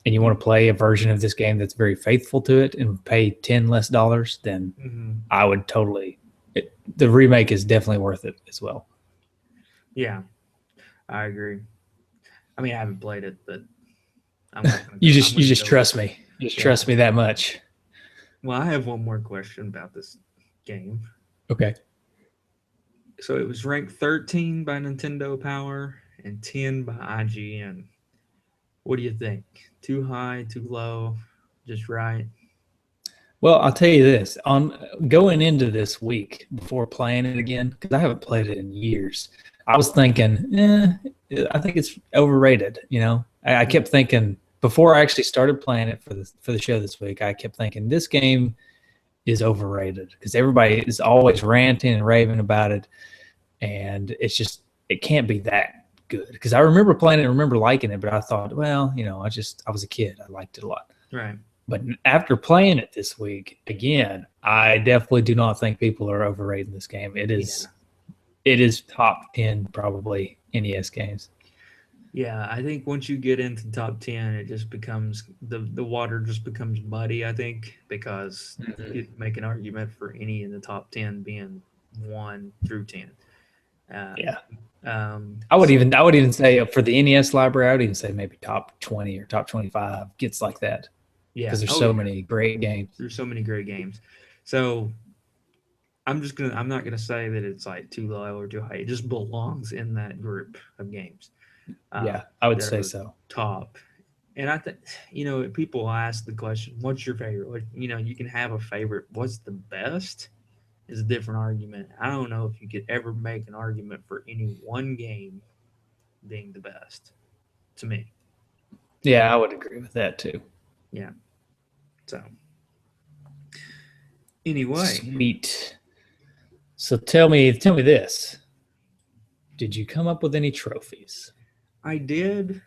and you want to play a version of this game that's very faithful to it and pay $10 less, then I would totally. The remake is definitely worth it as well. Yeah, I agree. I mean, I haven't played it, but I'm not gonna you just trust me. You just trust me that much. Well, I have one more question about this game. Okay. So it was ranked 13 by Nintendo Power and 10 by IGN. What do you think? Too high, too low, just right? Well, I'll tell you this. On going into this week before playing it again, because I haven't played it in years, I was thinking, I think it's overrated. I kept thinking before I actually started playing it for the show this week. I kept thinking this game is overrated because everybody is always ranting and raving about it, and it can't be that good. Because I remember playing it, and remember liking it, but I thought, well, I was a kid, I liked it a lot, right? But after playing it this week again, I definitely do not think people are overrating this game. It is top 10 probably NES games. Yeah, I think once you get into top 10, it just becomes the water just becomes muddy, I think, because you could make an argument for any in the top 10 being 1 through 10. Yeah. I would even say for the NES library, I would even say maybe top 20 or top 25 gets like that. Yeah. Because there's so many great games. There's so many great games. So I'm not gonna say that it's like too low or too high. It just belongs in that group of games. Yeah, I would say so. Top. And I think, people ask the question, what's your favorite? You can have a favorite. What's the best is a different argument. I don't know if you could ever make an argument for any one game being the best, to me. Yeah, I would agree with that too. Yeah. So, anyway. Sweet. So tell me this. Did you come up with any trophies? I did.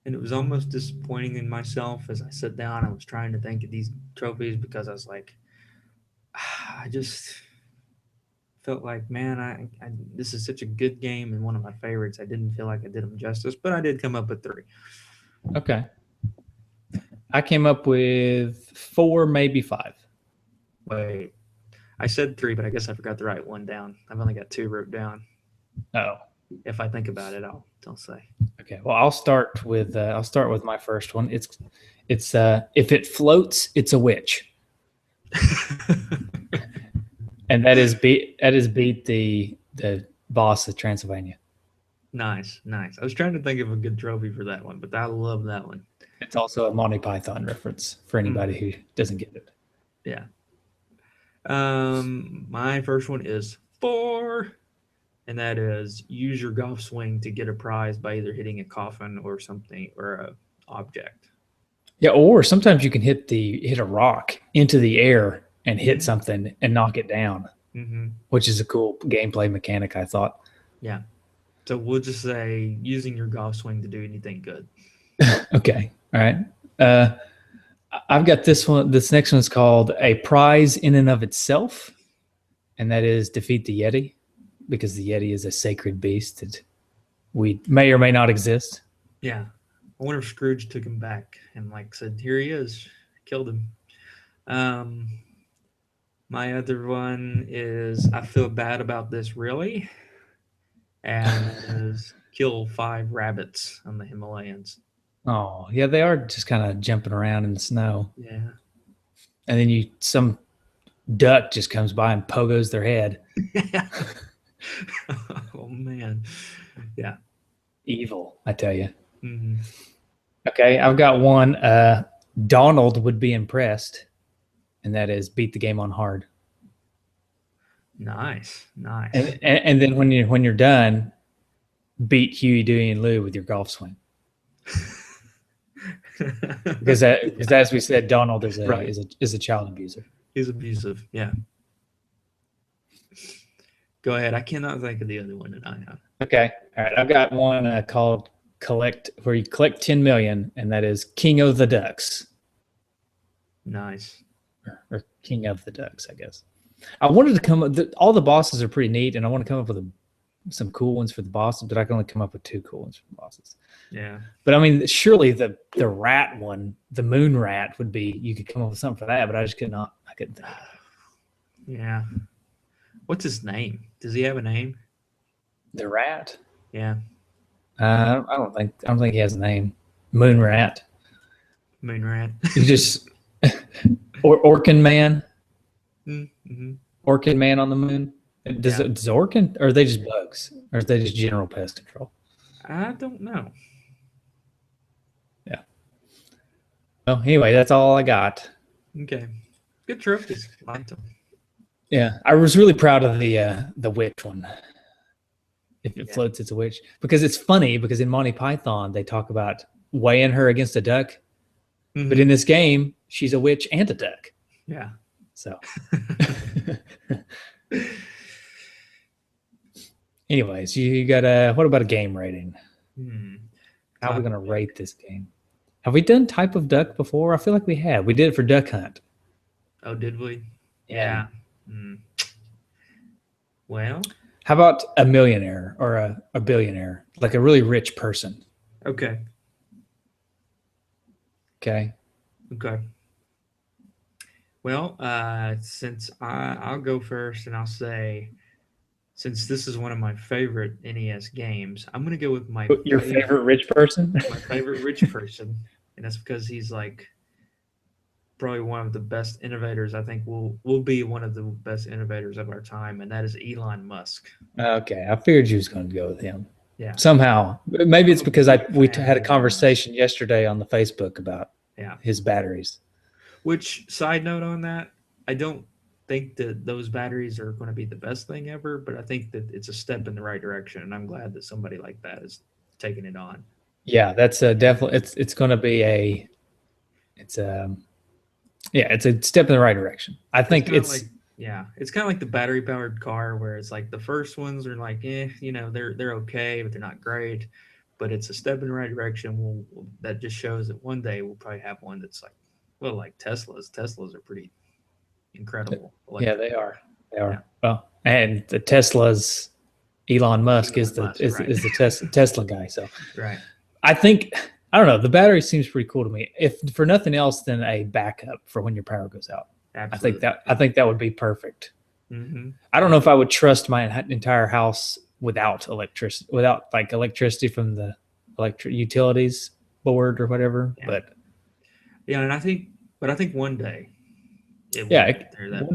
And it was almost disappointing in myself as I sat down. I was trying to think of these trophies because I was like, I just felt like, man, this is such a good game and one of my favorites. I didn't feel like I did them justice, but I did come up with 3. Okay. I came up with 4, maybe 5. Wait, I said 3, but I guess I forgot to write 1 down. I've only got 2 wrote down. Oh. If I think about it, I'll say. Okay. Well, I'll start with my first one. It's if it floats, it's a witch. And that is beat the boss of Transylvania. Nice. I was trying to think of a good trophy for that one, but I love that one. It's also a Monty Python reference for anybody who doesn't get it. Yeah. My first one is 4, and that is use your golf swing to get a prize by either hitting a coffin or something or a object. Yeah, or sometimes you can hit a rock into the air and hit something and knock it down, which is a cool gameplay mechanic, I thought. Yeah. So we'll just say using your golf swing to do anything good. Okay. All right. I've got this one. This next one is called a prize in and of itself, and that is defeat the Yeti, because the Yeti is a sacred beast that we may or may not exist. Yeah. I wonder if Scrooge took him back and said, here he is, killed him. My other one is I feel bad about this, really, and that is kill 5 rabbits on the Himalayas. Oh, yeah, they are just kind of jumping around in the snow. Yeah. And then some duck just comes by and pogos their head. Oh, man. Yeah. Evil, I tell you. Mm-hmm. Okay, I've got one. Donald would be impressed, and that is beat the game on hard. Nice. And then when you're done, beat Huey, Dewey, and Lou with your golf swing. because as we said, Donald is a child abuser. He's abusive. Yeah. Go ahead. I cannot think of the other one that I have. Okay. All right. I've got one called where you collect 10 million, and that is King of the Ducks. Nice. Or King of the Ducks, I guess. I wanted to come up. All the bosses are pretty neat, and I want to come up with some cool ones for the bosses, but I can only come up with 2 cool ones for the bosses. Yeah. But I mean, surely the rat one, the moon rat, would be, you could come up with something for that, but I just could not. I couldn't think of it. Yeah. What's his name? Does he have a name? The rat? Yeah. I don't think he has a name. Moon rat. Moon rat. He's just Orkin man. Mm-hmm. Orkin man on the moon. Does Orkin, or are they just bugs, or are they just general pest control? I don't know. Yeah. Well, anyway, that's all I got. Okay. Good trophies. Liked them. Yeah, I was really proud of the witch one. If it floats, it's a witch. Because it's funny, because in Monty Python, they talk about weighing her against a duck. Mm-hmm. But in this game, she's a witch and a duck. Yeah. So. Anyways, you got what about a game rating? How are we going to rate this game? Have we done type of duck before? I feel like we have. We did it for Duck Hunt. Oh, did we? Yeah. Well, how about a millionaire or a billionaire, like a really rich person? Okay. Well, since I'll go first, and I'll say, since this is one of my favorite NES games, I'm going to go with your favorite rich person? My favorite rich person. And that's because he's like probably one of the best innovators. I think will be one of the best innovators of our time, and that is Elon Musk. Okay, I figured you was going to go with him. Yeah. Somehow, maybe it's because we had a conversation yesterday on the Facebook about his batteries. Which, side note on that, I don't think that those batteries are going to be the best thing ever, but I think that it's a step in the right direction, and I'm glad that somebody like that is taking it on. Yeah, that's definitely it's going to be it's a step in the right direction. I think it's kind of like the battery powered car, where it's like the first ones are like, they're okay, but they're not great, but it's a step in the right direction. That just shows that one day we'll probably have one that's like, well, like Teslas are pretty incredible. Yeah, they are. Yeah. Well, and the Teslas, Elon Musk is the Tesla guy. So right. I think, I don't know, the battery seems pretty cool to me. If for nothing else than a backup for when your power goes out. Absolutely. I think that would be perfect. Mm-hmm. I don't know if I would trust my entire house without electricity from the electric utilities board or whatever. Yeah. But I think one day. One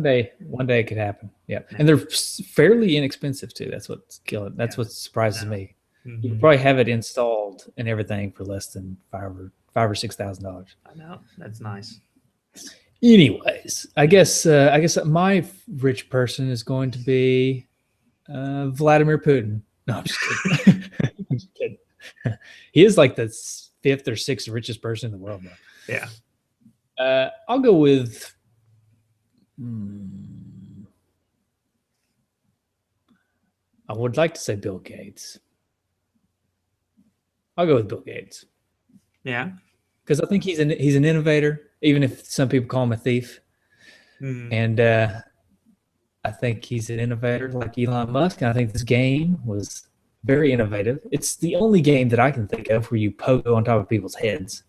day it could happen. Yeah. And they're fairly inexpensive too. That's what's killing. That's what surprises me. Mm-hmm. You could probably have it installed and everything for less than $5,000 or $6,000. I know, that's nice. Anyways, I guess my rich person is going to be Vladimir Putin. No, I'm just kidding. I'm just kidding. He is like the 5th or 6th richest person in the world, though. Yeah. I'll go with. I would like to say Bill Gates. I'll go with Bill Gates. Yeah. Because I think he's an innovator, even if some people call him a thief. Mm. And I think he's an innovator like Elon Musk. And I think this game was very innovative. It's the only game that I can think of where you pogo on top of people's heads,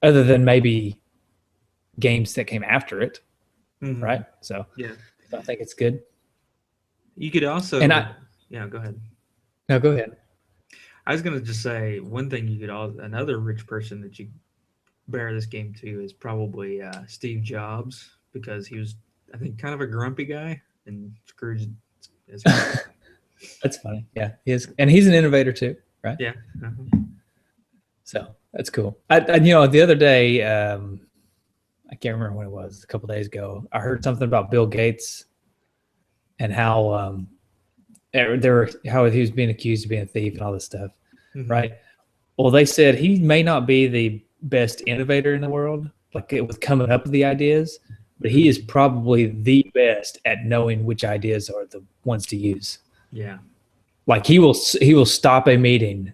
other than maybe games that came after it. Mm-hmm. Right? So I think it's good. You could also go ahead. No, go ahead. I was gonna just say one thing another rich person that you bear this game to is probably Steve Jobs, because he was, I think, kind of a grumpy guy, and Scrooge is That's funny. Yeah, he is, and he's an innovator too, right? Yeah. Uh-huh. So that's cool. I the other day, I can't remember when it was, a couple of days ago, I heard something about Bill Gates and how how he was being accused of being a thief and all this stuff, mm-hmm. right? Well, they said he may not be the best innovator in the world, like it was coming up with the ideas, but he is probably the best at knowing which ideas are the ones to use. Yeah. Like he will stop a meeting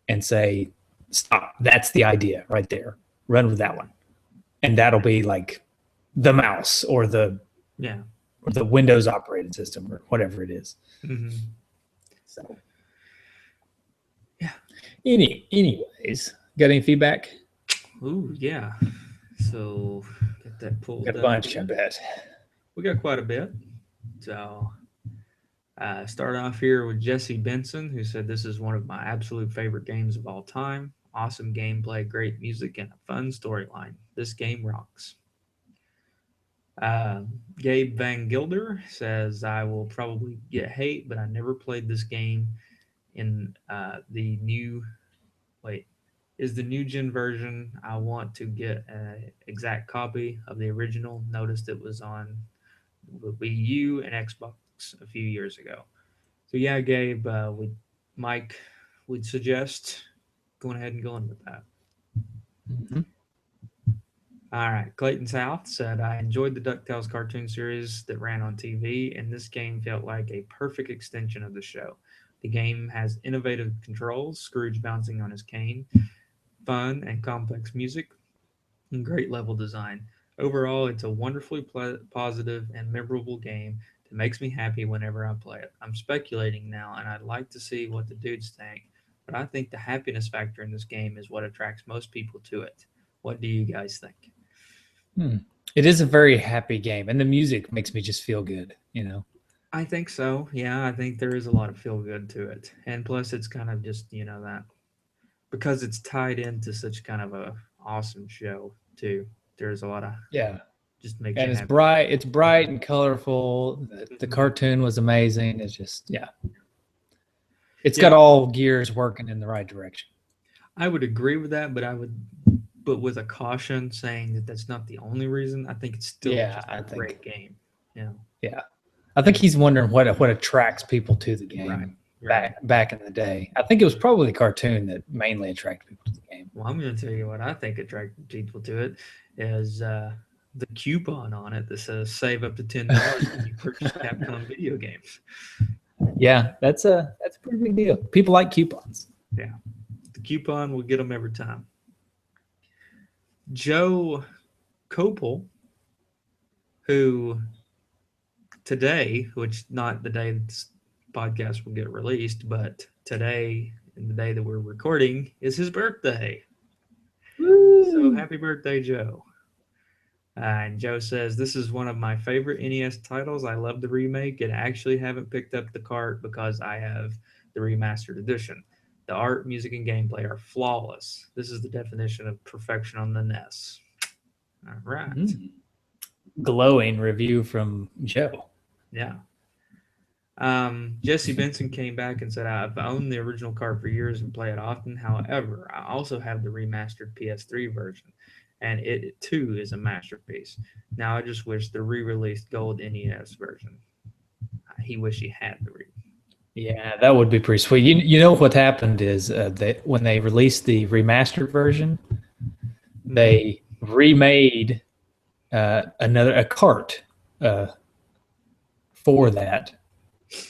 and say, stop, that's the idea right there. Run with that one. And that'll be like the mouse or the Windows operating system or whatever it is. Mm-hmm. So, Yeah. Anyways, got any feedback? Ooh, yeah. So get that pulled Got a up bunch, I here. bet. We got quite a bit. So start off here with Jesse Benson, who said this is one of my absolute favorite games of all time. Awesome gameplay, great music, and a fun storyline. This game rocks. Uh, Gabe Van Gilder says, I will probably get hate, but I never played this game in the new. Wait, is the new gen version. I want to get an exact copy of the original. Noticed it was on Wii U and Xbox a few years ago. So yeah, Gabe, Mike would suggest going ahead and going with that. Mm-hmm. All right, Clayton South said, I enjoyed the DuckTales cartoon series that ran on TV, and this game felt like a perfect extension of the show. The game has innovative controls, Scrooge bouncing on his cane, fun and complex music, and great level design. Overall, it's a wonderfully positive and memorable game that makes me happy whenever I play it. I'm speculating now, and I'd like to see what the dudes think, but I think the happiness factor in this game is what attracts most people to it. What do you guys think? It is a very happy game, and the music makes me just feel good. I think so. Yeah, I think there is a lot of feel good to it. And plus it's kind of just, that because it's tied into such kind of a awesome show too. There's a lot of Yeah, just makes and you it's happy. bright. It's bright and colorful. The Mhm. cartoon was amazing. It's just it's got Yeah, all gears working in the right direction. I would agree with that, but with a caution saying that that's not the only reason. I think it's still Yeah, just a I think. great game. Yeah. Yeah, I think he's wondering what attracts people to the Right. game Right. back in the day. I think it was probably the cartoon that mainly attracted people to the game. Well, I'm going to tell you what I think attracted people to it is the coupon on it that says save up to $10 when you purchase Capcom video games. Yeah, that's a pretty big deal. People like coupons. Yeah, the coupon will get them every time. Joe Copel, who today, which not the day this podcast will get released, but today and the day that we're recording is his birthday. So Woo! happy birthday, Joe. And Joe says, this is one of my favorite NES titles. I love the remake and actually haven't picked up the cart because I have the remastered edition. The art, music, and gameplay are flawless. This is the definition of perfection on the NES. All right. Glowing review from Joe. Yeah. Jesse Benson came back and said, I've owned the original cart for years and play it often. However, I also have the remastered PS3 version, and it too is a masterpiece. Now I just wish the re-released gold NES version. He wish he had the re. Yeah, that would be pretty sweet. You know what happened is that when they released the remastered version, they remade a cart uh, for that,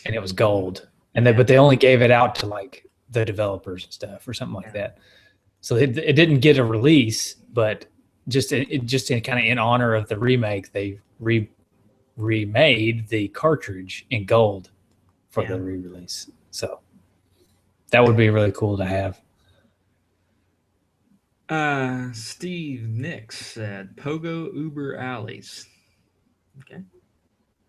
and it was gold. And Yeah. but they only gave it out to like the developers and stuff or something like that. So it didn't get a release, but just in kind of in honor of the remake, they remade the cartridge in gold for the re-release. So that would be really cool to have. Steve Nix said Pogo Uber Alleys. Okay.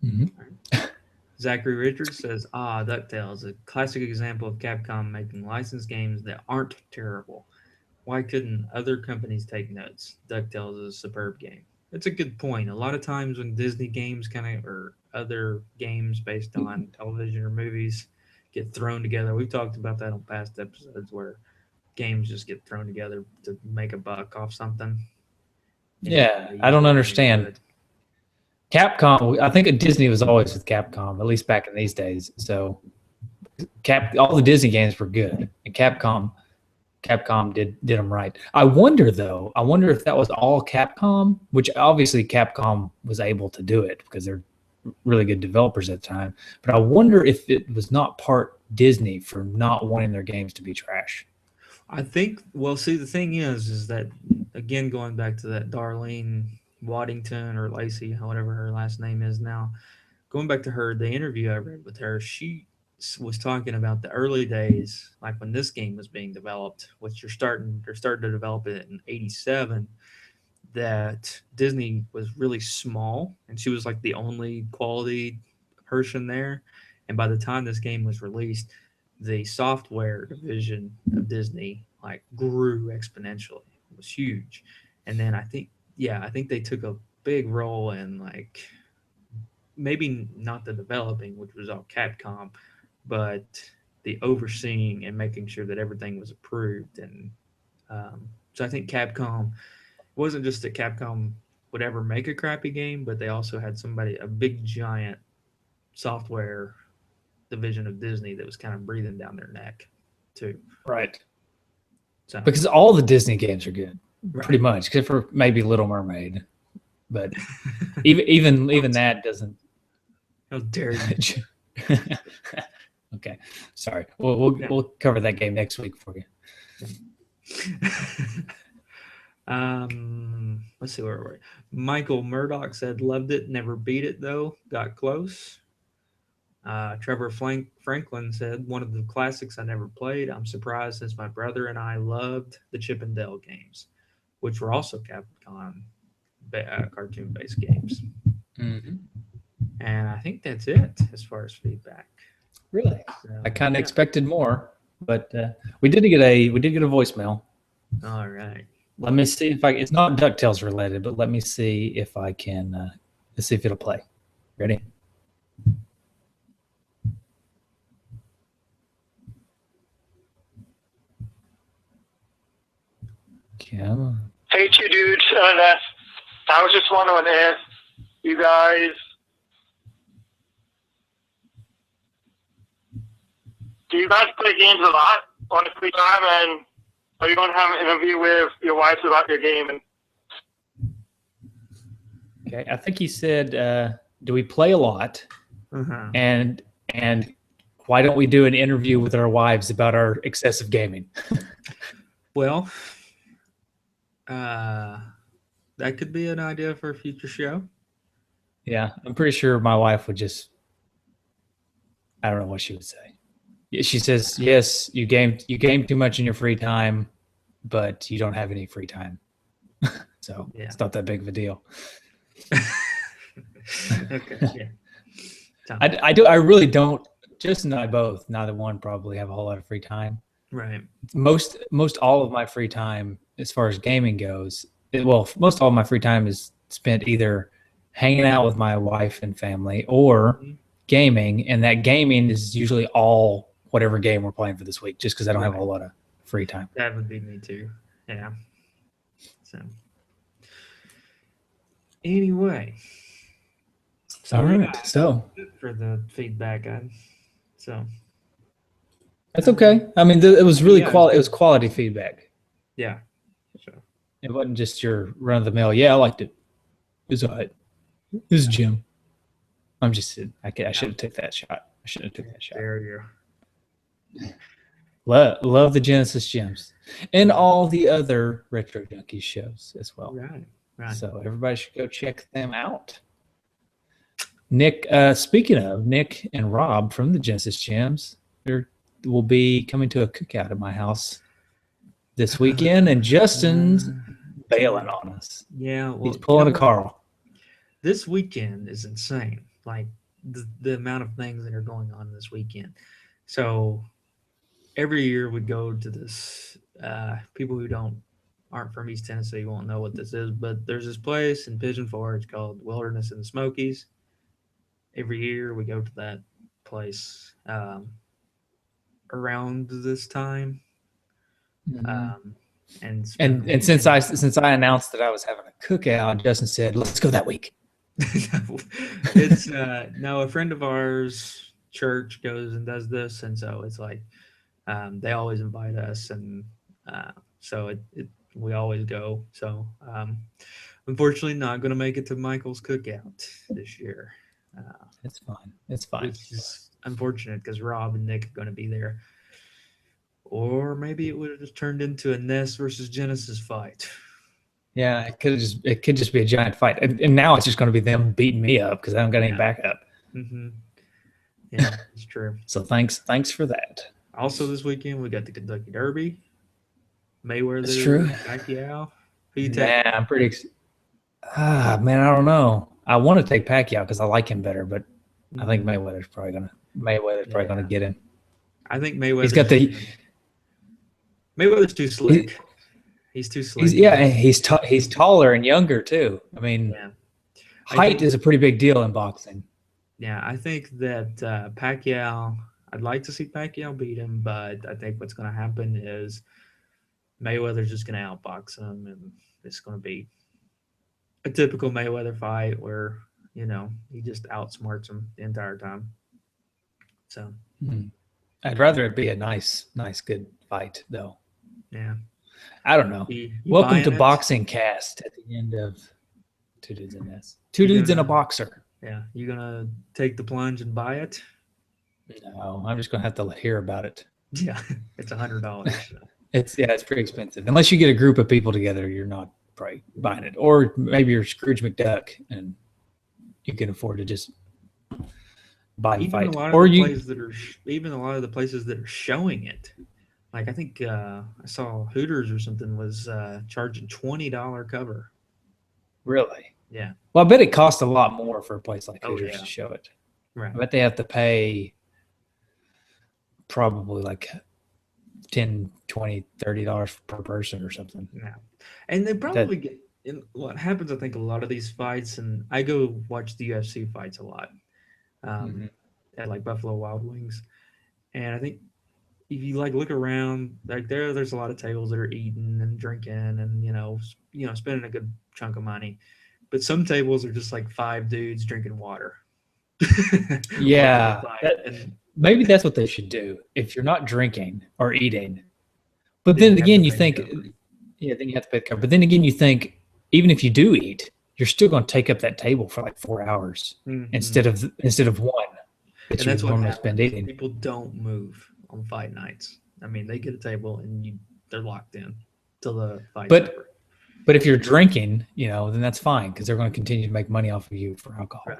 Mm-hmm. Right. Zachary Richards says, DuckTales, a classic example of Capcom making licensed games that aren't terrible. Why couldn't other companies take notes? DuckTales is a superb game. That's a good point. A lot of times when Disney games or other games based on television or movies get thrown together, we've talked about that on past episodes where games just get thrown together to make a buck off something. Yeah, I don't understand. Capcom, I think Disney was always with Capcom, at least back in these days. So all the Disney games were good, and Capcom did them right. I wonder though. I wonder if that was all Capcom, which obviously Capcom was able to do it because they're really good developers at the time. But I wonder if it was not part Disney for not wanting their games to be trash. I think. Well, see, the thing is that again, going back to that Darlene Waddington or Lacey, whatever her last name is now, going back to her, the interview I read with her, she was talking about the early days, like when this game was being developed, which they're starting to develop it in '87. That Disney was really small, and she was like the only quality person there. And by the time this game was released, the software division of Disney like grew exponentially. It was huge. And then I think they took a big role in like maybe not the developing, which was all Capcom, but the overseeing and making sure that everything was approved. And so I think Capcom wasn't just that Capcom would ever make a crappy game, but they also had a big giant software division of Disney that was kind of breathing down their neck too. Right. So Because all the Disney games are good, right. pretty much, except for maybe Little Mermaid. But even that doesn't. How dare you? Okay, sorry. We'll cover that game next week for you. Let's see where we're. Michael Murdoch said loved it, never beat it though, got close. Trevor Franklin said one of the classics I never played. I'm surprised since my brother and I loved the Chip and Dale games, which were also Capcom cartoon-based games. Mm-hmm. And I think that's it as far as feedback. Really, so, I kind of expected more, but we did get a voicemail. All right. Let me see if it's not DuckTales related, but let me see if I can. Let's see if it'll play. Ready? Come on. Hey, two dudes. I was just wondering if you guys play games a lot on the free time, and are you going to have an interview with your wife about your game? Okay, I think he said, "Do we play a lot?" Uh-huh. And why don't we do an interview with our wives about our excessive gaming? Well, that could be an idea for a future show. Yeah, I'm pretty sure my wife would just. I don't know what she would say. She says, "Yes, you game too much in your free time, but you don't have any free time, so It's not that big of a deal." Okay. Yeah. I really don't. Justin and I both, neither one probably have a whole lot of free time. Right. Most all of my free time, as far as gaming goes, most all of my free time is spent either hanging out with my wife and family or gaming, and that gaming is usually all whatever game we're playing for this week, just because I don't have a whole lot of free time. That would be me too. Yeah. So anyway. All right. So for the feedback, so that's okay. I mean, it was really quality. It was quality feedback. Yeah. So it wasn't just your run of the mill. Yeah, I liked it. It was all right. This is Jim. I'm just kidding. I should have took that shot. I should have took that shot. There you go. Love the Genesis Gems and all the other Retro Junkies shows as well. Right. So everybody should go check them out. Nick, speaking of Nick and Rob from the Genesis Gems, they will be coming to a cookout at my house this weekend, and Justin's bailing on us. Yeah, well, he's pulling a Carl. This weekend is insane. Like the amount of things that are going on this weekend. So every year we go to this. People who aren't from East Tennessee won't know what this is, but there's this place in Pigeon Forge called Wilderness in the Smokies. Every year we go to that place around this time. And since I announced that I was having a cookout, Justin said, "Let's go that week." It's no, a friend of ours church goes and does this, and so it's like they always invite us, and so we always go. So unfortunately, not going to make it to Michael's cookout this year. It's fine. It's fine. Which is unfortunate because Rob and Nick are going to be there. Or maybe it would have just turned into a NES versus Genesis fight. Yeah, it could just be a giant fight, and now it's just going to be them beating me up because I don't got any backup. Mm-hmm. Yeah, it's true. So thanks for that. Also, this weekend we got the Kentucky Derby. Mayweather, That's true. Pacquiao. Who you Nah, taking? I'm pretty. Man, I don't know. I want to take Pacquiao because I like him better, but I think Mayweather's probably gonna get him. I think Mayweather's He's got the. Mayweather's too slick. He's too slick. He's taller and younger too. I mean, height is a pretty big deal in boxing. Yeah, I think that Pacquiao. I'd like to see Pacquiao beat him, but I think what's going to happen is Mayweather's just going to outbox him, and it's going to be a typical Mayweather fight where he just outsmarts him the entire time. So, I'd rather it be a nice, good fight, though. Yeah, I don't know. Welcome to Boxing Cast at the end of Two Dudes in This. Two Dudes and a Boxer. Yeah, you gonna take the plunge and buy it? No, I'm just gonna have to hear about it. Yeah, it's $100. It's pretty expensive. Unless you get a group of people together, you're not probably buying it. Or maybe you're Scrooge McDuck and you can afford to just buy and fight. Even a lot of the places that are showing it. Like I think I saw Hooters or something was charging $20 cover. Really? Yeah. Well, I bet it costs a lot more for a place like Hooters to show it. Right. I bet they have to pay probably like $10, $20, $30 per person or something. Yeah. And they probably get in what happens, I think, a lot of these fights, and I go watch the UFC fights a lot at like Buffalo Wild Wings. And I think if you like look around, like there's a lot of tables that are eating and drinking and spending a good chunk of money. But some tables are just like 5 dudes drinking water. Yeah. Maybe that's what they should do if you're not drinking or eating. But then again, you think, then you have to pay the cover. But then again, you think, even if you do eat, you're still going to take up that table for like 4 hours instead of one that you normally spend eating. People don't move on fight nights. I mean, they get a table and they're locked in till the fight's over. But if you're drinking, then that's fine because they're going to continue to make money off of you for alcohol.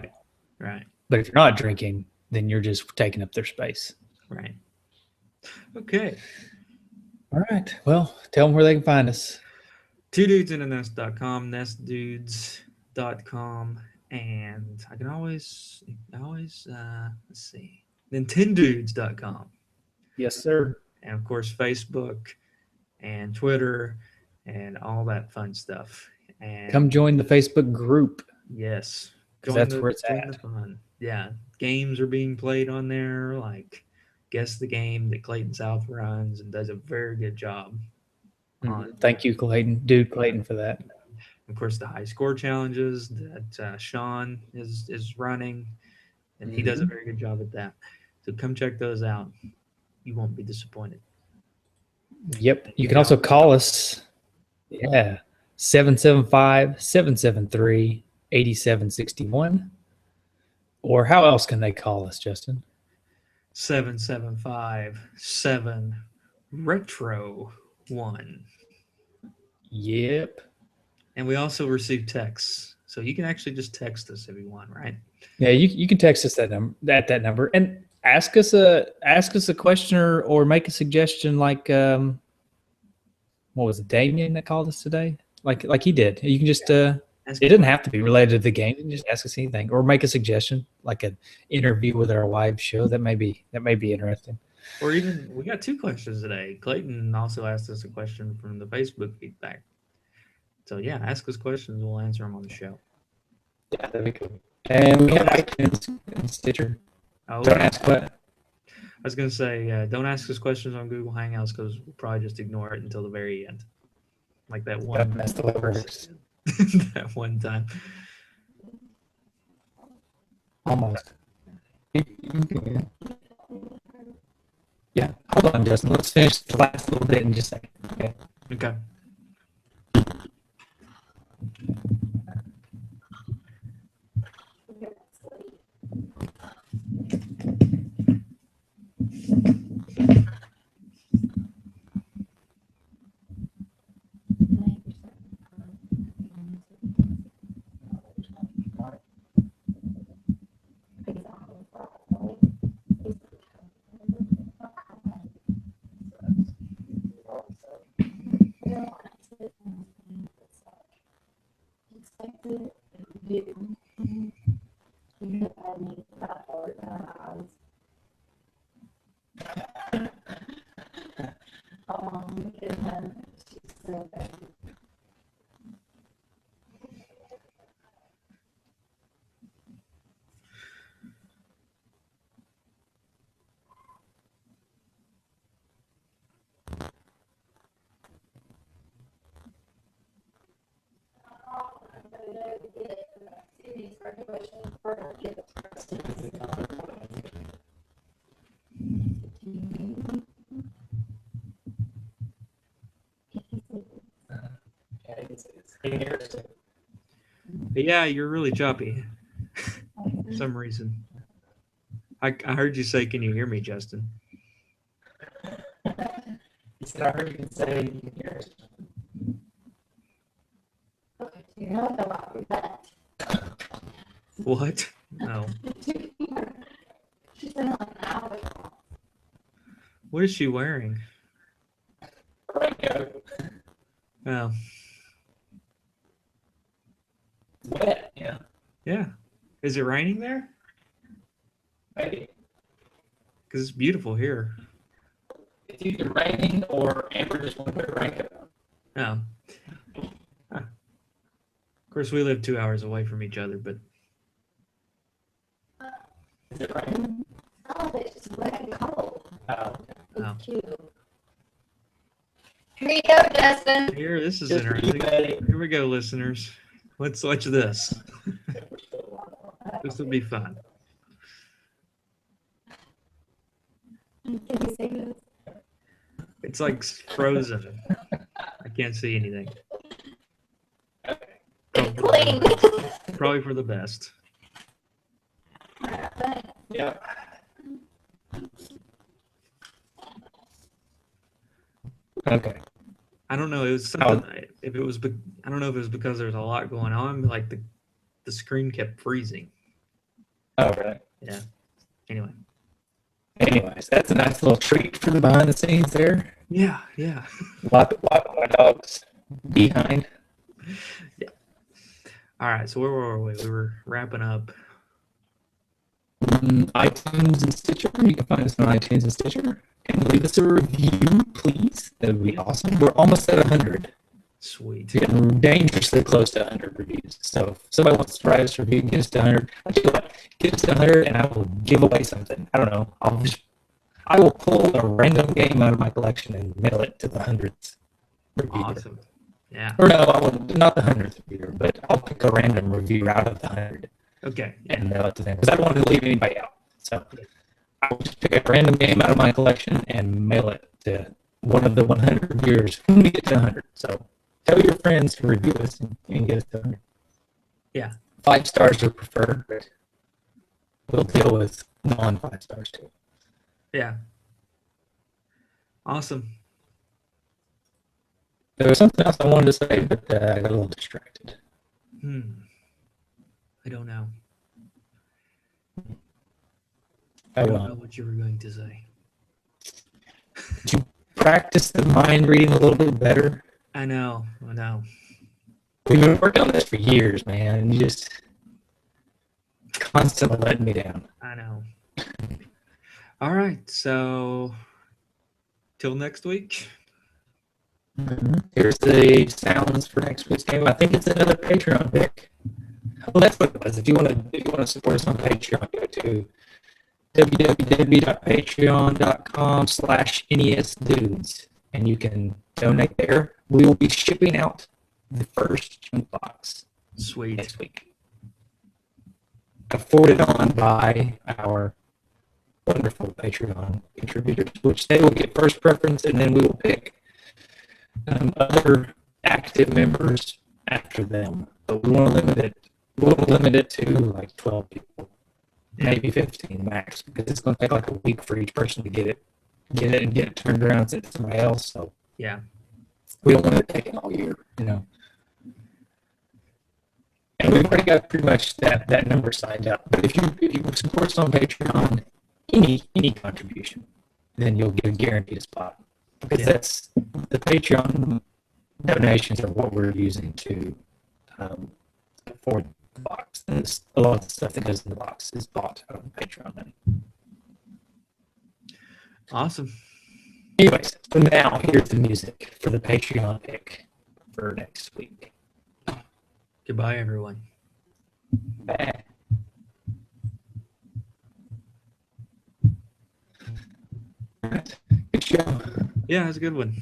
Right. But if you're not drinking, then you're just taking up their space. Right. Okay. All right. Well, tell them where they can find us. TwoDudesInANest.com, NestDudes.com, and I can always let's see, NintenDudes.com. Yes, sir. And of course, Facebook and Twitter and all that fun stuff. And come join the Facebook group. Yes. That's where it's at. Fun. Yeah. Games are being played on there, like Guess the Game that Clayton South runs and does a very good job. Thank you, Clayton. Clayton, for that. Of course, the high score challenges that Sean is running, and he does a very good job at that. So come check those out. You won't be disappointed. Yep. You can also call us. Yeah. 775-773-8761. Or how else can they call us, Justin? 775-7-RETRO-1. Yep. And we also receive texts. So you can actually just text us if you want, right? Yeah, you can text us that number and ask us a question or make a suggestion like what was it, Damien that called us today? Like he did. You can just it doesn't have to be related to the game. You can just ask us anything or make a suggestion, like an interview with our live show. That may be interesting. Or even we got 2 questions today. Clayton also asked us a question from the Facebook feedback. So yeah, ask us questions. We'll answer them on the show. Yeah, that'd be cool. And we have iTunes and Stitcher. Oh, don't ask what. I was gonna say, don't ask us questions on Google Hangouts because we'll probably just ignore it until the very end, like that one. That's the way it works. That one time. Almost. Yeah. Hold on, Justin. Let's finish the last little bit in just a second. Okay. Okay. But yeah, you're really choppy for some reason. I heard you say, "Can you hear me, Justin?" He said, I heard you say you can hear us. What? No. What is she wearing? Oh, Wet, yeah. yeah. Is it raining there? Maybe. Because it's beautiful here. It's either raining or Amber just want to put a raincoat on. Oh. Huh. Of course, we live 2 hours away from each other, but Is it raining? It's wet and cold. Oh, oh. Cute. Here you go, Justin. Here, this is Just for you, interesting. buddy. Here we go, listeners. Let's watch this. This will be fun. Can you see this? It's like frozen. I can't see anything. It's clean. Probably for the best. yeah. Okay. I don't know. It was something. If it was, I don't know if it was because there was a lot going on. But like the screen kept freezing. Oh, really? Yeah. Anyway. Anyways, that's a nice little treat for the behind the scenes there. Yeah. Yeah. Lot of my dogs behind. All right. So where were we? We were wrapping up. iTunes and Stitcher. You can find us on iTunes and Stitcher. And leave us a review, please. That would be awesome. We're almost at 100. Sweet. We're getting dangerously close to 100 reviews. So if somebody wants to write us a review, get us to 100. I'll tell you what, get us to 100 and I will give away something. I don't know. I will pull a random game out of my collection and mail it to the 100th reviewer. Awesome. Yeah. Or no, I will, not the 100th reviewer, but I'll pick a random reviewer out of the 100 Okay. and mail it to them because I don't want to leave anybody out. So I will just pick a random game out of my collection and mail it to one of the 100 reviewers when we get to 100. So tell your friends to review us and get us to 100. Yeah. 5 stars are preferred, but we'll deal with non-5 stars too. Yeah. Awesome. There was something else I wanted to say, but I got a little distracted. I don't know. I I don't will. know what you were going to say. Practice the mind reading a little bit better. I know. We've been working on this for years, man, and you just constantly letting me down. I know. All right. So till next week. Here's the sounds for next week's game. I think it's another Patreon pick. Oh, that's what it was. If you want to support us on Patreon, go to www.patreon.com/NESdudes and you can donate there. We will be shipping out the first junk box Sweet. next week, afforded on by our wonderful Patreon contributors, which they will get first preference, and then we will pick other active members after them. But we want to limit it. We want to limit it to like 12 people, maybe 15 max, because it's going to take like a week for each person to get it and get it turned around and sent to somebody else. So Yeah. we don't want it taking all year, you know. And we've already got pretty much that number signed up. But if you support us on Patreon, any contribution, then you'll get a guaranteed spot. Because that's the Patreon donations are what we're using to afford the box. And a lot of the stuff that goes in the box is bought out of Patreon money. Awesome. Anyways, so now here's the music for the Patreon pick for next week. Goodbye, everyone. Bye. Good show. Yeah, that's a good one.